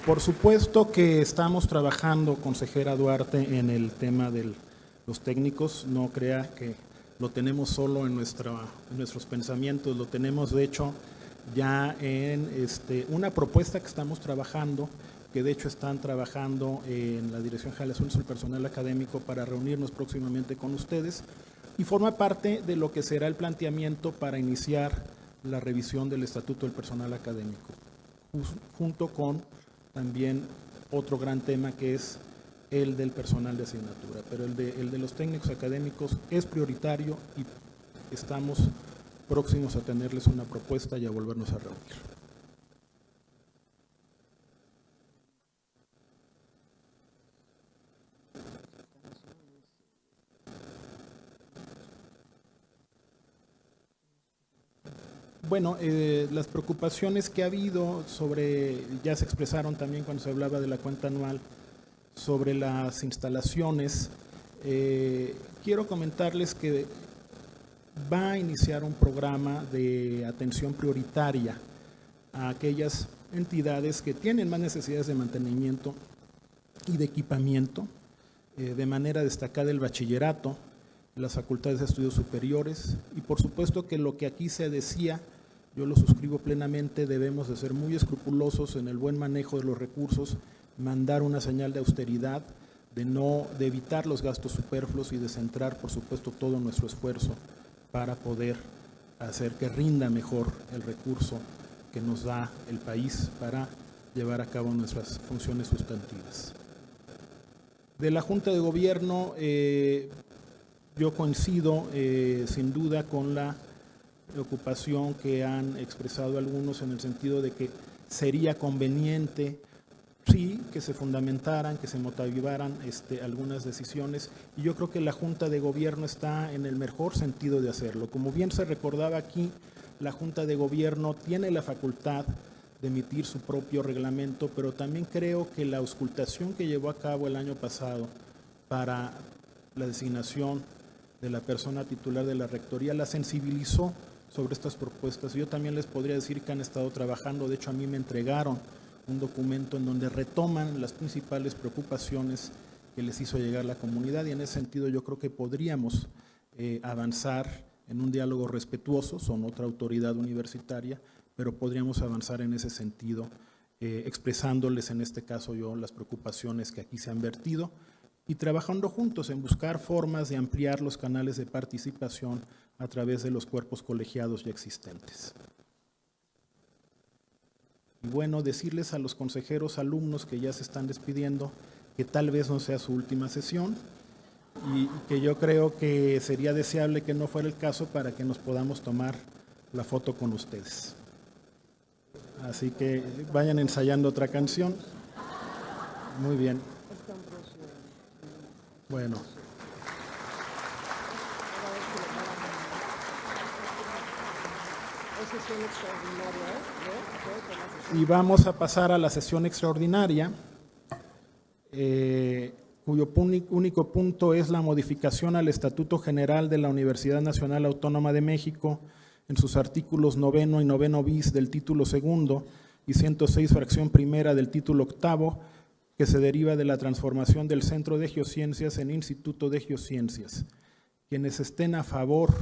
S23: Por supuesto que estamos trabajando, consejera Duarte, en el tema de los técnicos. No crea que lo tenemos solo en nuestros pensamientos, lo tenemos de hecho ya en una propuesta que estamos trabajando, que de hecho están trabajando en la Dirección General de Asuntos del Personal Académico para reunirnos próximamente con ustedes y forma parte de lo que será el planteamiento para iniciar la revisión del Estatuto del Personal Académico, junto con también otro gran tema que es el del personal de asignatura, pero el de los técnicos académicos es prioritario y estamos próximos a tenerles una propuesta y a volvernos a reunir. Bueno, las preocupaciones que ha habido ya se expresaron también cuando se hablaba de la cuenta anual, sobre las instalaciones. Quiero comentarles que va a iniciar un programa de atención prioritaria a aquellas entidades que tienen más necesidades de mantenimiento y de equipamiento, de manera destacada el bachillerato, las facultades de estudios superiores y por supuesto que lo que aquí se decía, yo lo suscribo plenamente, debemos de ser muy escrupulosos en el buen manejo de los recursos, mandar una señal de austeridad, de evitar los gastos superfluos y de centrar, por supuesto, todo nuestro esfuerzo para poder hacer que rinda mejor el recurso que nos da el país para llevar a cabo nuestras funciones sustantivas. De la Junta de Gobierno, yo coincido sin duda con la preocupación que han expresado algunos en el sentido de que sería conveniente sí, que se fundamentaran, que se motivaran algunas decisiones, y yo creo que la Junta de Gobierno está en el mejor sentido de hacerlo. Como bien se recordaba aquí, la Junta de Gobierno tiene la facultad de emitir su propio reglamento, pero también creo que la auscultación que llevó a cabo el año pasado para la designación de la persona titular de la Rectoría la sensibilizó sobre estas propuestas. Yo también les podría decir que han estado trabajando, de hecho a mí me entregaron un documento en donde retoman las principales preocupaciones que les hizo llegar la comunidad, y en ese sentido yo creo que podríamos avanzar en un diálogo respetuoso. Son otra autoridad universitaria, pero podríamos avanzar en ese sentido, expresándoles en este caso yo las preocupaciones que aquí se han vertido y trabajando juntos en buscar formas de ampliar los canales de participación a través de los cuerpos colegiados ya existentes. Y bueno, decirles a los consejeros alumnos que ya se están despidiendo que tal vez no sea su última sesión y que yo creo que sería deseable que no fuera el caso para que nos podamos tomar la foto con ustedes. Así que vayan ensayando otra canción. Muy bien. Bueno. Y vamos a pasar a la sesión extraordinaria, cuyo único punto es la modificación al Estatuto General de la Universidad Nacional Autónoma de México en sus artículos 9 y 9 bis del título 2 y 106 fracción primera del título 8, que se deriva de la transformación del Centro de Geociencias en Instituto de Geociencias. Quienes estén a favor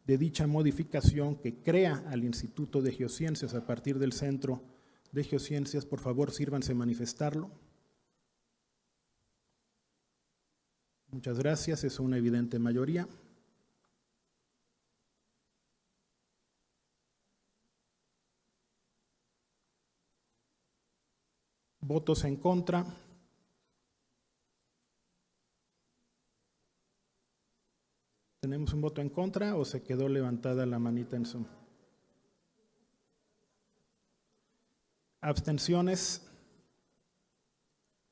S23: de dicha modificación que crea al Instituto de Geociencias a partir del Centro de Geociencias, por favor, sírvanse manifestarlo. Muchas gracias, es una evidente mayoría. ¿Votos en contra? ¿Tenemos un voto en contra o se quedó levantada la manita en Zoom? ¿Abstenciones?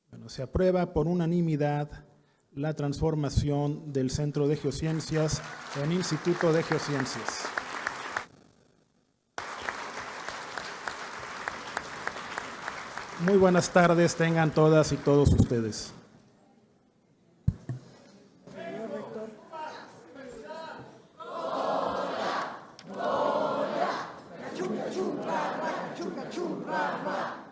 S23: Bueno, se aprueba por unanimidad la transformación del Centro de Geociencias en Instituto de Geociencias. Muy buenas tardes tengan todas y todos ustedes.
S3: Chuca, chuca, chuca, chuca,